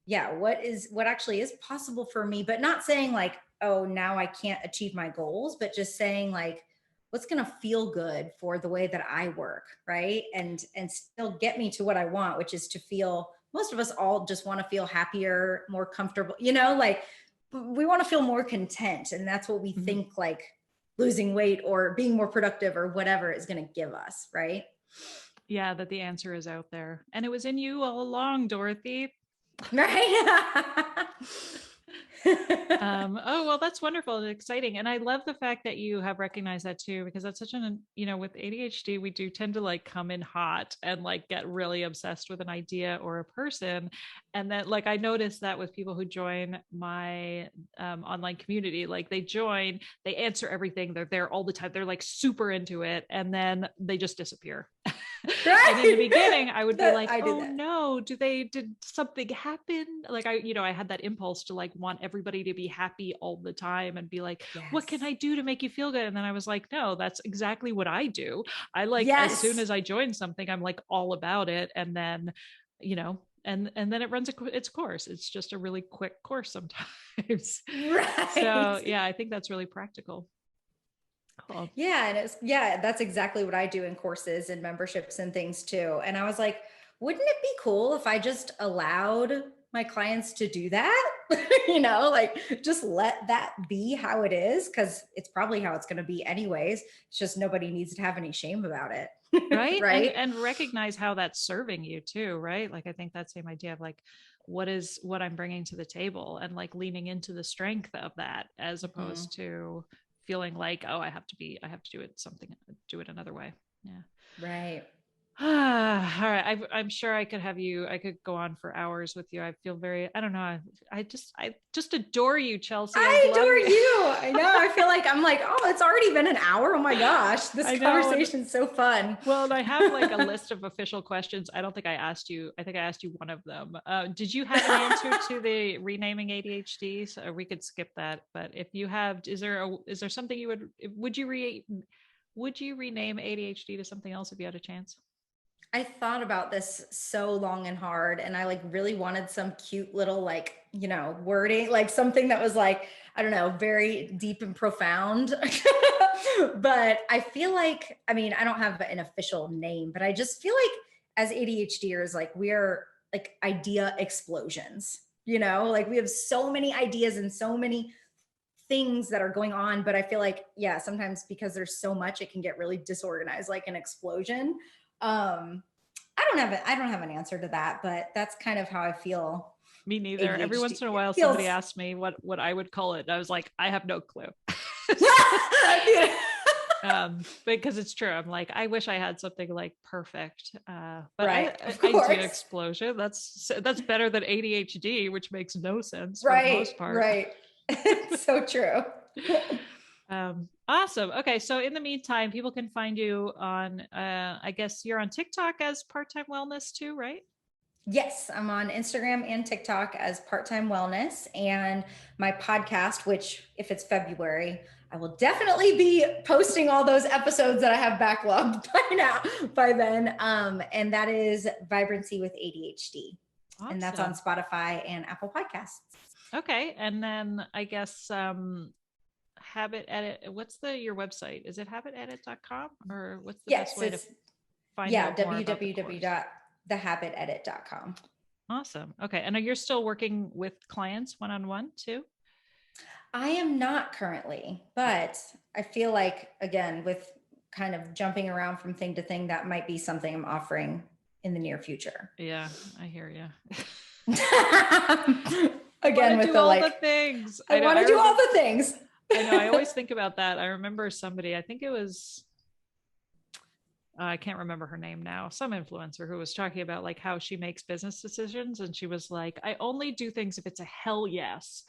yeah, what actually is possible for me, but not saying like, oh, now I can't achieve my goals, but just saying like, what's going to feel good for the way that I work, right? And still get me to what I want, which is to feel, most of us all just want to feel happier, more comfortable, like we want to feel more content. And that's what we think like losing weight or being more productive or whatever is going to give us, right? Yeah, that the answer is out there. And it was in you all along, Dorothy. Right. Oh, well, that's wonderful and exciting. And I love the fact that you have recognized that too, because that's such with ADHD, we do tend to like come in hot and like get really obsessed with an idea or a person. And then like, I noticed that with people who join my online community, like they join, they answer everything. They're there all the time. They're like super into it. And then they just disappear. Right. And in the beginning, I would be like, oh that. no, did something happen? Like I had that impulse to like want everybody to be happy all the time and be like, Yes. what can I do to make you feel good? And then I was like, no, that's exactly what I do. I like, yes. As soon as I join something, I'm like all about it. And then, and then it runs its course. It's just a really quick course sometimes. Right. So yeah, I think that's really practical. Cool. Yeah. And that's exactly what I do in courses and memberships and things too. And I was like, wouldn't it be cool if I just allowed my clients to do that? Like just let that be how it is. Cause it's probably how it's going to be anyways. It's just nobody needs to have any shame about it. Right. Right. And recognize how that's serving you too. Right. Like, I think that same idea of like, what I'm bringing to the table, and like leaning into the strength of that, as opposed to feeling like, oh, I have to do it another way. Yeah. Right. All right. I'm sure I could go on for hours with you. I feel I don't know. I just adore you, Chelsea. I adore you. I know. I feel like I'm like, oh, it's already been an hour. Oh my gosh. This conversation's so fun. Well, and I have like a list of official questions. I don't think I asked you. I think I asked you one of them. Did you have an answer to the renaming ADHD? So we could skip that. But if you have, is there something would you rename ADHD to something else if you had a chance? I thought about this so long and hard, and I like really wanted some cute little like, wording, like something that was like, I don't know, very deep and profound. But I feel like, I don't have an official name, but I just feel like as ADHDers, like we're like idea explosions, like we have so many ideas and so many things that are going on. But I feel like, yeah, sometimes because there's so much, it can get really disorganized, like an explosion. I don't have an answer to that, but that's kind of how I feel. Me neither. ADHD. Every once in a while, somebody asks me what I would call it. And I was like, I have no clue. Because it's true. I'm like, I wish I had something like perfect. But right. Idea explosion. That's better than ADHD, which makes no sense for the most part. Right. It's so true. Awesome. Okay. So in the meantime, people can find you on, I guess you're on TikTok as Part-Time Wellness too, right? Yes, I'm on Instagram and TikTok as Part-Time Wellness, and my podcast, which if it's February, I will definitely be posting all those episodes that I have backlogged by then. And that is Vibrancy with ADHD. Awesome. And that's on Spotify and Apple Podcasts. Okay. And then I guess Habit Edit, what's your website? Is it habitedit.com, or what's the best way to find out more about the course? www.thehabitedit.com. Awesome. Okay. And you're still working with clients one-on-one too? I am not currently, but I feel like, again, with kind of jumping around from thing to thing, that might be something I'm offering in the near future. Yeah, I hear you. Again, with the things. I want to do all the things. I know. I always think about that. I remember somebody, I think it was, I can't remember her name now, some influencer who was talking about like how she makes business decisions. And she was like, I only do things if it's a hell yes.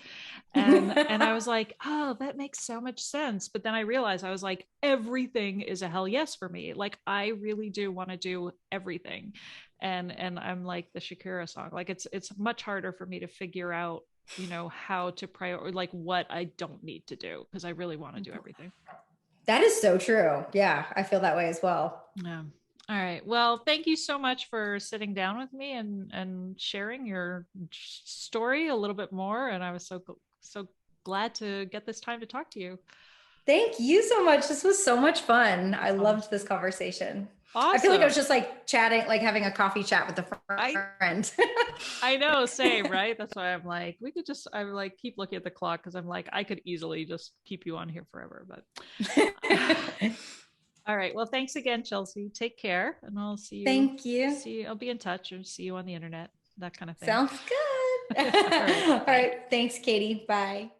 And I was like, oh, that makes so much sense. But then I realized, I was like, everything is a hell yes for me. Like, I really do want to do everything. And I'm like the Shakira song, like it's much harder for me to figure out, how to prioritize, like what I don't need to do, because I really want to do everything. That is so true. Yeah, I feel that way as well. Yeah. All right. Well, thank you so much for sitting down with me and sharing your story a little bit more. And I was so glad to get this time to talk to you. Thank you so much. This was so much fun. I loved this conversation. Awesome. I feel like I was just like chatting, like having a coffee chat with a friend. I know, same, right? That's why I'm like, I like keep looking at the clock, because I'm like, I could easily just keep you on here forever, but. All right. Well, thanks again, Chelsea. Take care, and I'll see you. Thank you. I'll be in touch, or see you on the internet, that kind of thing. Sounds good. All right. Thanks, Katie. Bye.